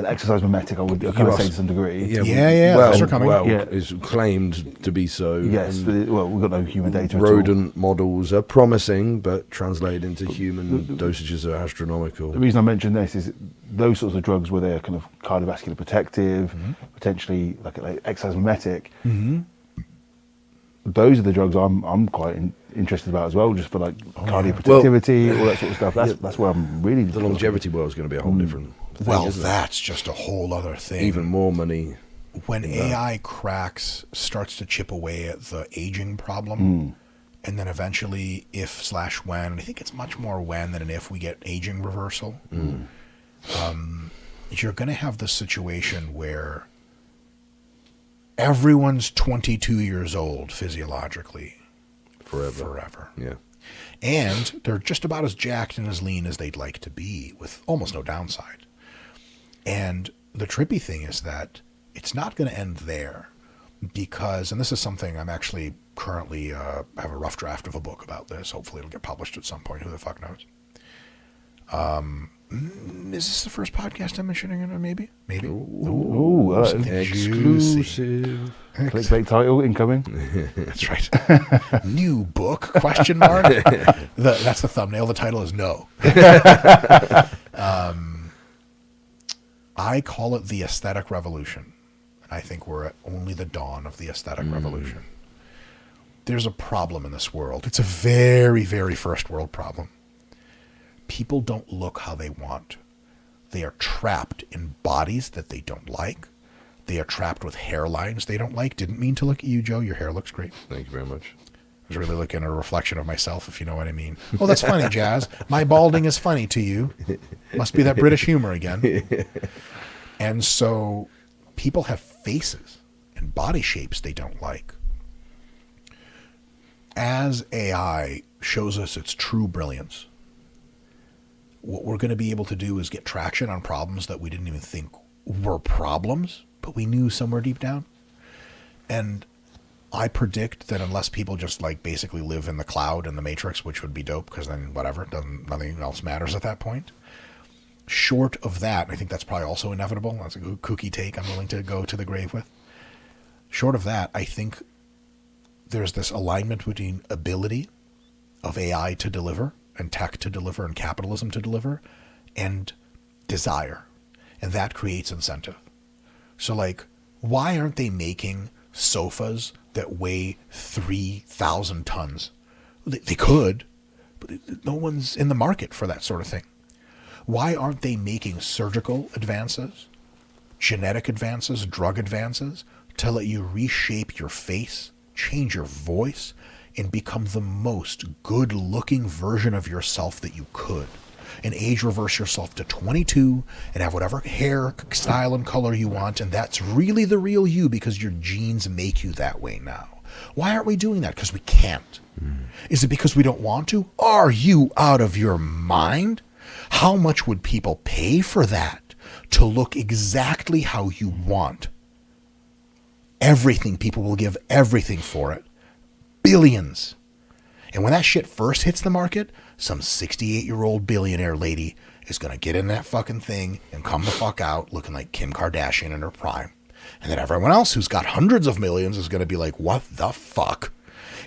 exercise mimetic. I would kind of say to some degree. Yeah, those are coming. It's claimed to be so. Yes, well, we've got no human data. Rodent models are promising, but translated into human dosages are astronomical. The reason I mention this is those sorts of drugs where they're kind of cardiovascular protective, potentially like exercise mimetic. Those are the drugs I'm quite interested about as well, just for like cardioprotectivity, all that sort of stuff. That's where I'm really. The longevity world is going to be a whole different. Well, that's just a whole other thing. Even more money. When AI starts to chip away at the aging problem, and then eventually, if/when, and I think it's much more when than an if, we get aging reversal, you're going to have this situation where everyone's 22 years old physiologically. Forever. Yeah. And they're just about as jacked and as lean as they'd like to be, with almost no downside. And the trippy thing is that it's not going to end there, because, and this is something I'm actually currently, I have a rough draft of a book about this. Hopefully it'll get published at some point. Who the fuck knows? Is this the first podcast I'm mentioning it, or maybe? Ooh, exclusive. Clickbait title incoming. That's right. New book, question mark. That's the thumbnail. The title is no. I call it the aesthetic revolution. I think we're at only the dawn of the aesthetic revolution. There's a problem in this world. It's a very, very first world problem. People don't look how they want. They are trapped in bodies that they don't like. They are trapped with hairlines they don't like. Didn't mean to look at you, Joe. Your hair looks great. Thank you very much. I was really looking at a reflection of myself, if you know what I mean. Oh, that's funny, Jazz. My balding is funny to you. Must be that British humor again. And so people have faces and body shapes they don't like. As AI shows us its true brilliance, what we're going to be able to do is get traction on problems that we didn't even think were problems, but we knew somewhere deep down. And I predict that unless people just like basically live in the cloud and the matrix, which would be dope, because then whatever, nothing else matters at that point. Short of that, and I think that's probably also inevitable. That's a kooky take I'm willing to go to the grave with. Short of that, I think there's this alignment between ability of AI to deliver and tech to deliver and capitalism to deliver and desire. And that creates incentive. So like, why aren't they making sofas that weigh 3,000 tons? They could, but no one's in the market for that sort of thing. Why aren't they making surgical advances, genetic advances, drug advances to let you reshape your face, change your voice, and become the most good-looking version of yourself that you could? And age reverse yourself to 22 and have whatever hair style and color you want, and that's really the real you because your genes make you that way now. Why aren't we doing that? Because we can't. Is it because we don't want to? Are you out of your mind? How much would people pay for that to look exactly how you want? Everything. People will give everything for it. Billions. And when that shit first hits the market, some 68-year-old billionaire lady is going to get in that fucking thing and come the fuck out looking like Kim Kardashian in her prime. And then everyone else who's got hundreds of millions is going to be like, what the fuck?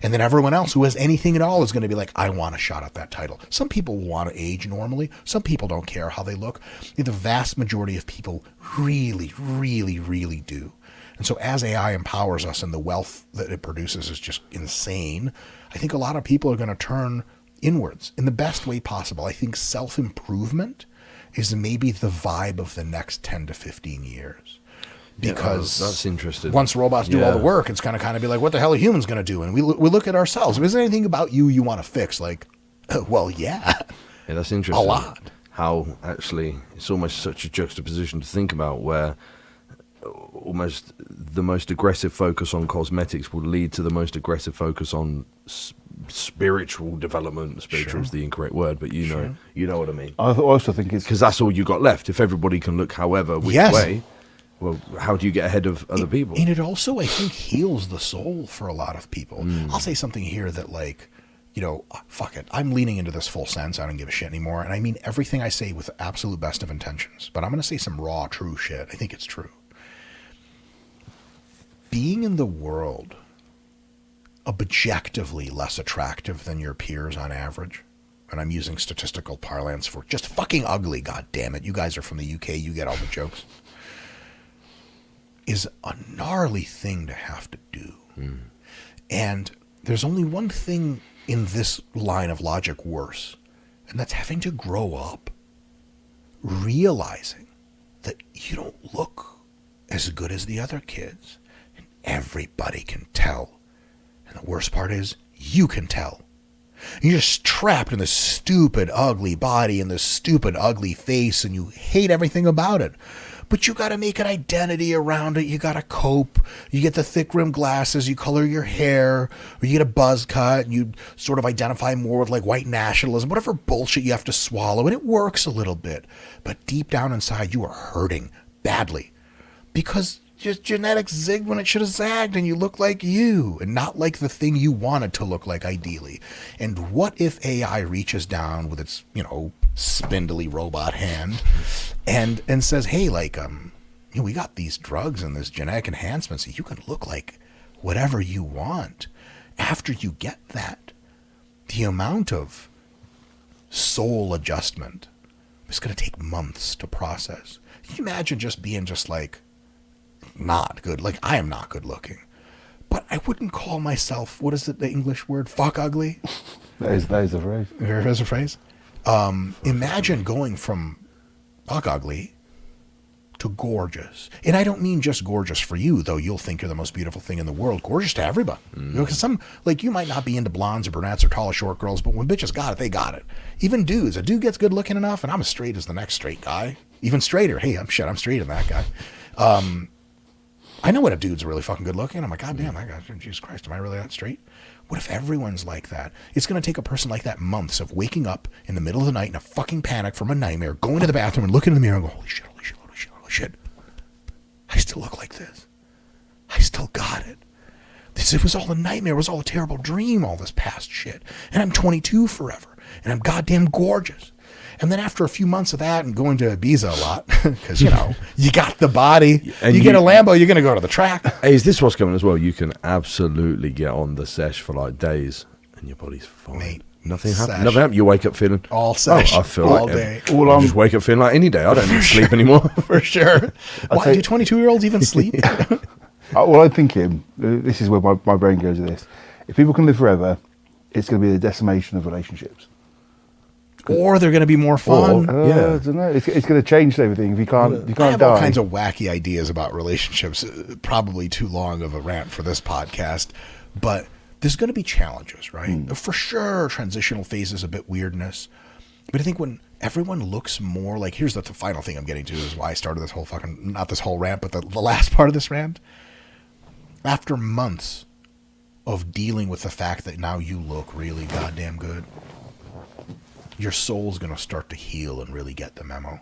And then everyone else who has anything at all is going to be like, I want a shot at that title. Some people want to age normally. Some people don't care how they look. The vast majority of people really, really, really do. And so as AI empowers us and the wealth that it produces is just insane, I think a lot of people are going to turn inwards in the best way possible. I think self-improvement is maybe the vibe of the next 10 to 15 years. Because that's interesting. Once robots do all the work, it's going to kind of be like, what the hell are humans going to do? And we look at ourselves. If there's anything about you want to fix, like, well, yeah. Yeah, that's interesting. A lot. How actually it's almost such a juxtaposition to think about, where almost the most aggressive focus on cosmetics will lead to the most aggressive focus on spiritual development. Spiritual is the incorrect word, but you know what I mean. I also think it's because that's all you got left. If everybody can look however which way, well, how do you get ahead of other people? And it also, I think, heals the soul for a lot of people. I'll say something here that, like, you know, fuck it. I'm leaning into this full sense. I don't give a shit anymore. And I mean everything I say with the absolute best of intentions. But I'm going to say some raw, true shit. I think it's true. Being in the world objectively less attractive than your peers on average, and I'm using statistical parlance for just fucking ugly, god damn it. You guys are from the UK. You get all the jokes. Is a gnarly thing to have to do. And there's only one thing in this line of logic worse, and that's having to grow up realizing that you don't look as good as the other kids, and everybody can tell. And the worst part is, you can tell. You're just trapped in this stupid, ugly body and this stupid, ugly face, and you hate everything about it. But you got to make an identity around it. You got to cope. You get the thick rimmed glasses. You color your hair. Or you get a buzz cut. And you sort of identify more with like white nationalism. Whatever bullshit you have to swallow. And it works a little bit. But deep down inside, you are hurting badly. Because just genetics zigged when it should have zagged. And you look like you. And not like the thing you wanted to look like ideally. And what if AI reaches down with its, you know, spindly robot hand and says, hey, like, you know, we got these drugs and this genetic enhancement so you can look like whatever you want. After you get that, the amount of soul adjustment is going to take months to process. Can you imagine just being just like not good? Like, I am not good looking, but I wouldn't call myself, what is it, the English word, fuck ugly? that is a phrase. There is a phrase. Imagine going from fuck ugly to gorgeous. And I don't mean just gorgeous for you, though you'll think you're the most beautiful thing in the world. Gorgeous to everybody. You know, because some, like, you might not be into blondes or brunettes or tall or short girls, but when bitches got it, they got it. Even dudes. A dude gets good looking enough, and I'm as straight as the next straight guy. Even straighter. Hey, I'm straighter than that guy. I know when a dude's really fucking good looking. I'm like, God damn, that guy, Jesus Christ, am I really that straight? What if everyone's like that? It's going to take a person like that months of waking up in the middle of the night in a fucking panic from a nightmare, going to the bathroom and looking in the mirror and go, holy shit, holy shit, holy shit, holy shit. I still look like this. I still got it. It was all a nightmare. It was all a terrible dream, all this past shit. And I'm 22 forever. And I'm goddamn gorgeous. And then after a few months of that and going to Ibiza a lot, because, you know, you got the body, and you get a Lambo, you're going to go to the track. Hey, is this what's coming as well? You can absolutely get on the sesh for like days and your body's fine. Mate, nothing happens. Nothing happens. You wake up feling all sesh. I feel all like day. I just wake up feeling like any day. I don't need to sleep anymore. For sure. Why do 22-year-olds even sleep? Well, I'm thinking, this is where my brain goes with this. If people can live forever, it's going to be the decimation of relationships. Or they're going to be more fun. I don't know. It's going to change everything. If you can't I have die. all kinds of wacky ideas about relationships. Probably too long of a rant for this podcast, but there's going to be challenges, right? For sure, transitional phases, a bit weirdness. But I think when everyone looks more like, here's the final thing I'm getting to is why I started this whole fucking, not this whole rant, but the last part of this rant. After months of dealing with the fact that now you look really goddamn good, your soul's going to start to heal and really get the memo.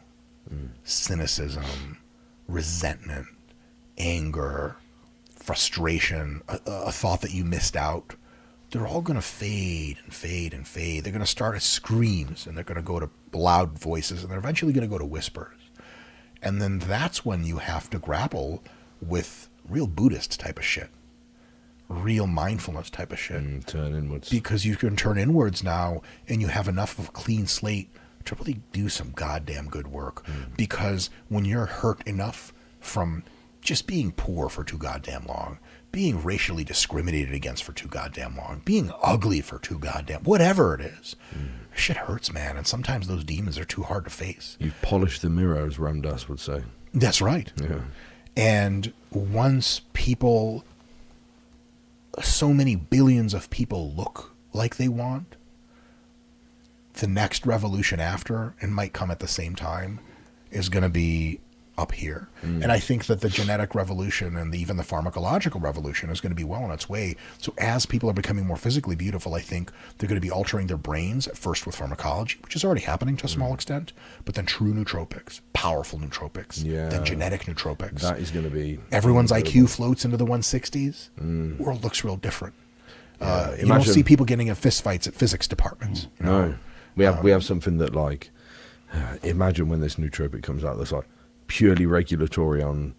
Cynicism, resentment, anger, frustration, a thought that you missed out. They're all going to fade and fade and fade. They're going to start as screams, and they're going to go to loud voices, and they're eventually going to go to whispers. And then that's when you have to grapple with real Buddhist type of shit. Real mindfulness type of shit. Turn inwards. Because you can turn inwards now and you have enough of a clean slate to really do some goddamn good work. Because when you're hurt enough from just being poor for too goddamn long, being racially discriminated against for too goddamn long, being ugly for too goddamn, whatever it is, shit hurts, man. And sometimes those demons are too hard to face. You've polished the mirror, as Ram Dass would say. That's right. Yeah. And once people, so many billions of people look like they want, the next revolution after, and might come at the same time, is going to be up here. And I think that the genetic revolution and even the pharmacological revolution is going to be well on its way. So as people are becoming more physically beautiful, I think they're going to be altering their brains at first with pharmacology, which is already happening to a small extent, but then true nootropics, powerful nootropics, then genetic nootropics. That is going to be... Everyone's IQ floats into the 160s. World looks real different. You don't see people getting in fist fights at physics departments. You know? No. We have something that, like, imagine when this nootropic comes out that's like purely regulatory on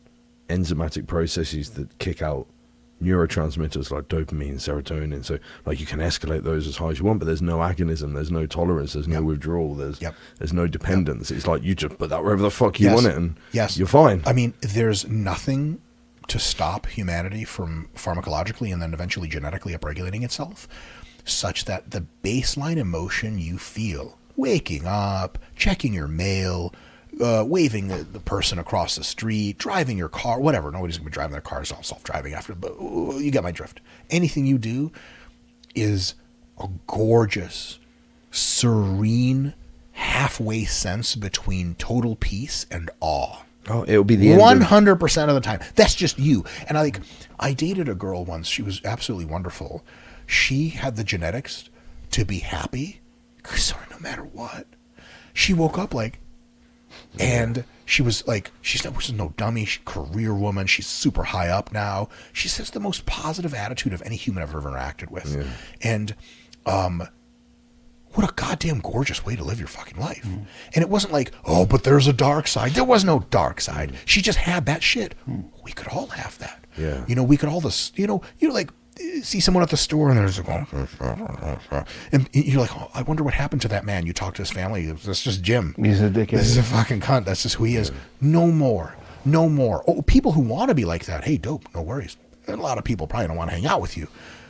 enzymatic processes that kick out neurotransmitters like dopamine, serotonin. So, like, you can escalate those as high as you want, but there's no agonism, there's no tolerance, there's no withdrawal, there's no dependence. It's like you just put that wherever the fuck you want it, and you're fine. I mean, there's nothing to stop humanity from pharmacologically and then eventually genetically upregulating itself, such that the baseline emotion you feel, waking up, checking your mail, waving the person across the street, driving your car, whatever. Nobody's going to be driving their cars, all self-driving after, but you get my drift. Anything you do is a gorgeous, serene, halfway sense between total peace and awe. Oh, it'll be the end 100% of the time. That's just you. And I dated a girl once. She was absolutely wonderful. She had the genetics to be happy, sort of no matter what. She woke up and she was like, she's no dummy, career woman. She's super high up now. She says the most positive attitude of any human I've ever interacted with. Yeah. And what a goddamn gorgeous way to live your fucking life. And it wasn't like, oh, but there's a dark side. There was no dark side. She just had that shit. We could all have that. Yeah. You know, we could all like see someone at the store and there's and you're like, oh, I wonder what happened to that man. You talk to his family. That's just Jim. He's a dickhead. This is a fucking cunt. That's just who he is. No more. Oh, people who want to be like that. Hey, dope. No worries. A lot of people probably don't want to hang out with you.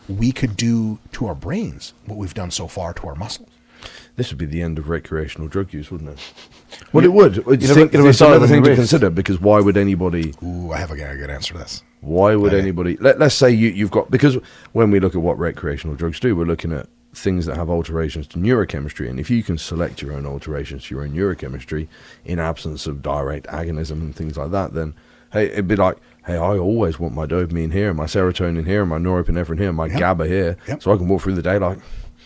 We could do to our brains what we've done so far to our muscles. This would be the end of recreational drug use, wouldn't it? Well, it would. It's another thing to consider, because why would anybody... Ooh, I have a good answer to this. Why would anybody... Let's say you've got... Because when we look at what recreational drugs do, we're looking at things that have alterations to neurochemistry. And if you can select your own alterations to your own neurochemistry in absence of direct agonism and things like that, then, hey, it'd be like, hey, I always want my dopamine here, and my serotonin here, and my norepinephrine here, and my GABA here, so I can walk through the day like...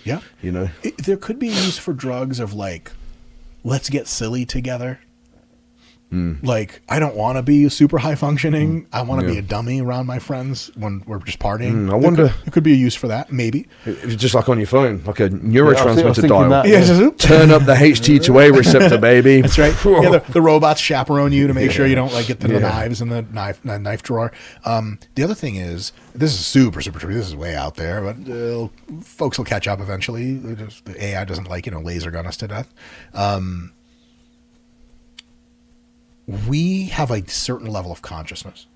Yeah. You know? There could be use for drugs of like, let's get silly together. Like, I don't want to be super high functioning. I want to be a dummy around my friends when we're just partying. I wonder. There could be a use for that, maybe. It's just like on your phone, like a neurotransmitter dial. That, Turn up the HT2A receptor, baby. That's right. Yeah, the robots chaperone you to make sure you don't like get to the knives in the knife drawer. The other thing is, this is super tricky. This is way out there, but folks will catch up eventually. The AI doesn't like, laser gun us to death. We have a certain level of consciousness.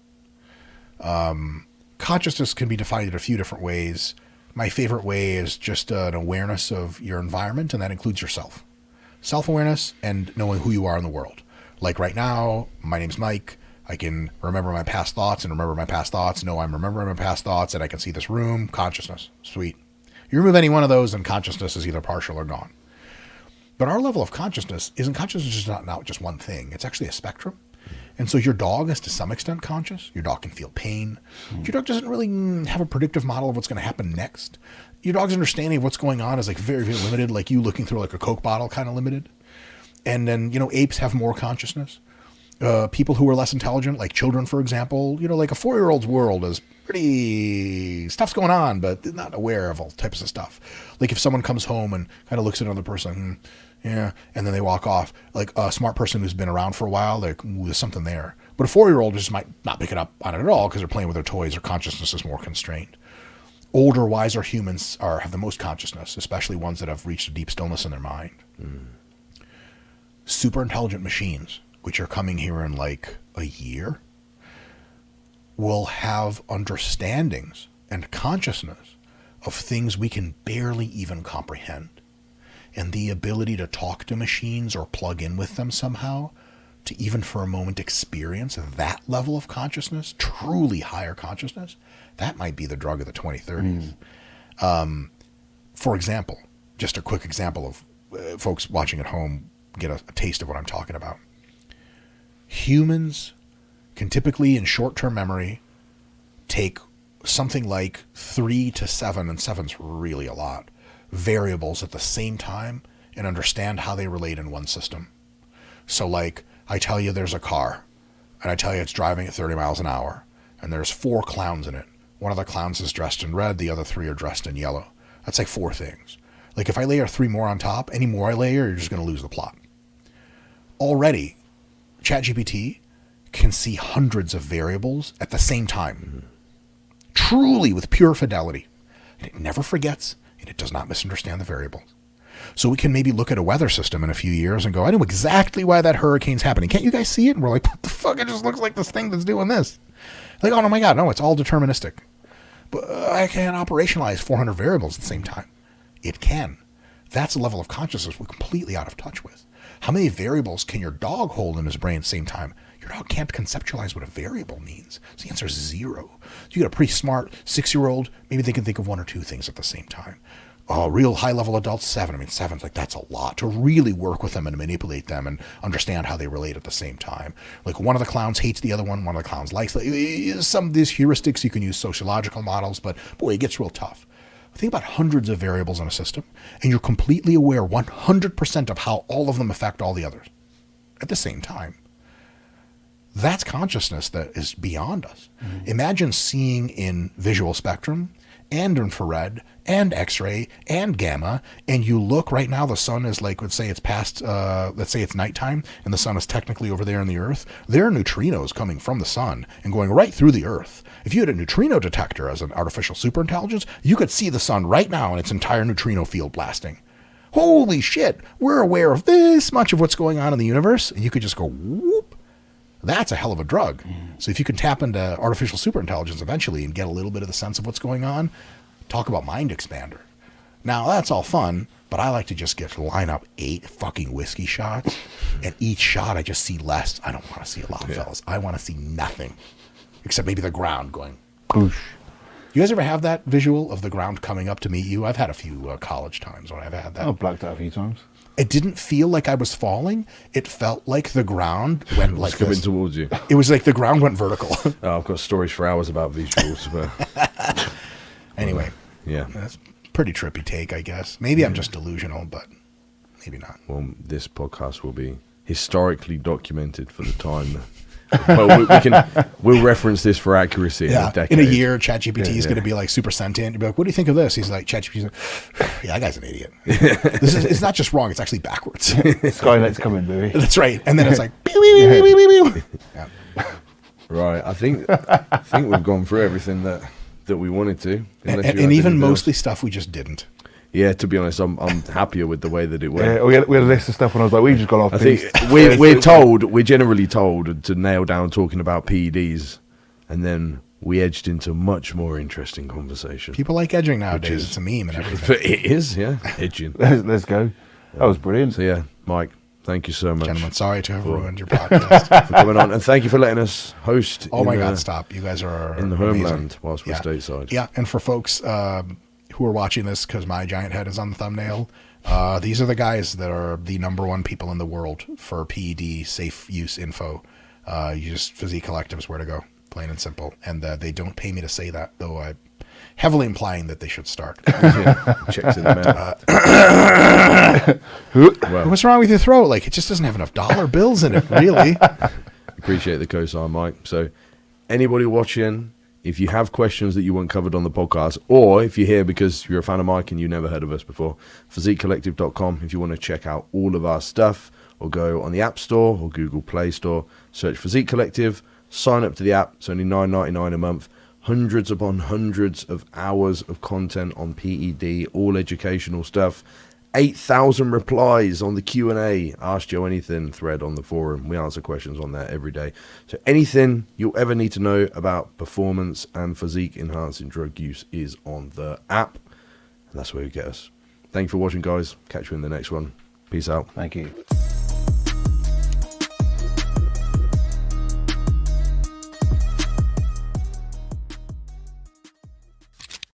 Consciousness can be defined in a few different ways. My favorite way is just an awareness of your environment, and that includes yourself. Self-awareness and knowing who you are in the world. Like right now, my name's Mike. I can remember my past thoughts and remember my past thoughts. Know I'm remembering my past thoughts, and I can see this room. Consciousness. Sweet. You remove any one of those, and consciousness is either partial or gone. But our level of consciousness isn't just not just one thing. It's actually a spectrum. And so your dog is to some extent conscious. Your dog can feel pain. Your dog doesn't really have a predictive model of what's going to happen next. Your dog's understanding of what's going on is like very, very limited, like you looking through like a Coke bottle kind of limited. And then, apes have more consciousness. People who are less intelligent, like children, for example, like a 4-year-old's world is pretty, stuff's going on, but they're not aware of all types of stuff. Like if someone comes home and kind of looks at another person, and then they walk off, like a smart person who's been around for a while, like, ooh, there's something there. But a 4-year-old just might not pick it up on it at all because they're playing with their toys. Their consciousness is more constrained. Older, wiser humans have the most consciousness, especially ones that have reached a deep stillness in their mind. Super intelligent machines, which are coming here in like a year, will have understandings and consciousness of things we can barely even comprehend. And the ability to talk to machines or plug in with them somehow to even for a moment experience that level of consciousness, truly higher consciousness, that might be the drug of the 2030s. For example, just a quick example of folks watching at home get a taste of what I'm talking about. Humans can typically, in short-term memory, take something like 3 to 7, and 7's really a lot, variables at the same time and understand how they relate in one system. So like, I tell you there's a car, and I tell you it's driving at 30 miles an hour, and there's 4 clowns in it. One of the clowns is dressed in red, the other 3 are dressed in yellow. That's like 4 things. Like if I layer 3 more on top, any more I layer, you're just going to lose the plot. Already, ChatGPT can see hundreds of variables at the same time. Truly with pure fidelity. And it never forgets, and it does not misunderstand the variables. So we can maybe look at a weather system in a few years and go, I know exactly why that hurricane's happening. Can't you guys see it? And we're like, what the fuck? It just looks like this thing that's doing this. Like, oh no, my God, no, it's all deterministic. But I can't operationalize 400 variables at the same time. It can. That's a level of consciousness we're completely out of touch with. How many variables can your dog hold in his brain at the same time? Your dog can't conceptualize what a variable means. So the answer is 0. So you got a pretty smart 6-year-old, maybe they can think of 1 or 2 things at the same time. Real high-level adults, 7. I mean, 7's like, that's a lot to really work with them and manipulate them and understand how they relate at the same time. Like one of the clowns hates the other one of the clowns likes. Some of these heuristics, you can use sociological models, but boy, it gets real tough. Think about hundreds of variables in a system, and you're completely aware 100% of how all of them affect all the others at the same time. That's consciousness that is beyond us. Mm-hmm. Imagine seeing in visual spectrum and infrared and X-ray and gamma, and you look right now, the sun is like, let's say it's past, let's say it's nighttime, and the sun is technically over there in the earth. There are neutrinos coming from the sun and going right through the earth. If you had a neutrino detector as an artificial superintelligence, you could see the sun right now in its entire neutrino field blasting. Holy shit, we're aware of this much of what's going on in the universe, and you could just go, whoop. That's a hell of a drug. So if you can tap into artificial superintelligence eventually and get a little bit of the sense of what's going on, talk about mind expander. Now, that's all fun, but I like to just get to line up 8 fucking whiskey shots, and each shot I just see less. I don't want to see a lot, fellas. I want to see nothing, except maybe the ground going boosh. You guys ever have that visual of the ground coming up to meet you? I've had a few college times when I've had that. I've blacked out a few times. It didn't feel like I was falling. It felt like the ground went like coming this. Towards you. It was like the ground went vertical. I've got stories for hours about visuals. But anyway, yeah, that's a pretty trippy take, I guess. Maybe I'm just delusional, but maybe not. Well, this podcast will be historically documented for the time. Well, we'll reference this for accuracy in a decade. In a year, ChatGPT is going to be like super sentient. You'll be like, what do you think of this? He's like, ChatGPT's like, yeah, that guy's an idiot. It's not just wrong, it's actually backwards. Skynet's coming, baby. That's right. And then it's like, pew, pew, pew, pew, pew. Yeah. Right. I think we've gone through everything that we wanted to. And even mostly stuff we just didn't. Yeah, to be honest, I'm happier with the way that it went. Yeah, we had a list of stuff when I was like, we've just gone off. I think we're generally told to nail down talking about PEDs, and then we edged into much more interesting conversation. People like edging nowadays. It's a meme and everything. It is, yeah, edging. Let's go. That was brilliant. So yeah, Mike, thank you so much. Gentlemen, sorry to have ruined your podcast. For coming on, and thank you for letting us host. Oh my God, stop. You guys are in the amazing. homeland whilst we're stateside. Yeah, and for folks who are watching this, because my giant head is on the thumbnail, these are the guys that are the #1 people in the world for PED safe use info. You just Physique Collective is where to go, plain and simple. And they don't pay me to say that, though I'm heavily implying that they should start. Checks in the mail. Well, what's wrong with your throat? Like, it just doesn't have enough dollar bills in it, really. Appreciate the cosign, Mike. So anybody watching, if you have questions that you want covered on the podcast, or if you're here because you're a fan of Mike and you never heard of us before, physiquecollective.com if you want to check out all of our stuff, or go on the App Store or Google Play Store, search Physique Collective, sign up to the app. It's only $9.99 a month. Hundreds upon hundreds of hours of content on PED, all educational stuff. 8,000 replies on the Q&A, Ask Joe Anything thread on the forum. We answer questions on there every day. So anything you'll ever need to know about performance and physique enhancing drug use is on the app. And that's where you get us. Thank you for watching, guys. Catch you in the next one. Peace out. Thank you.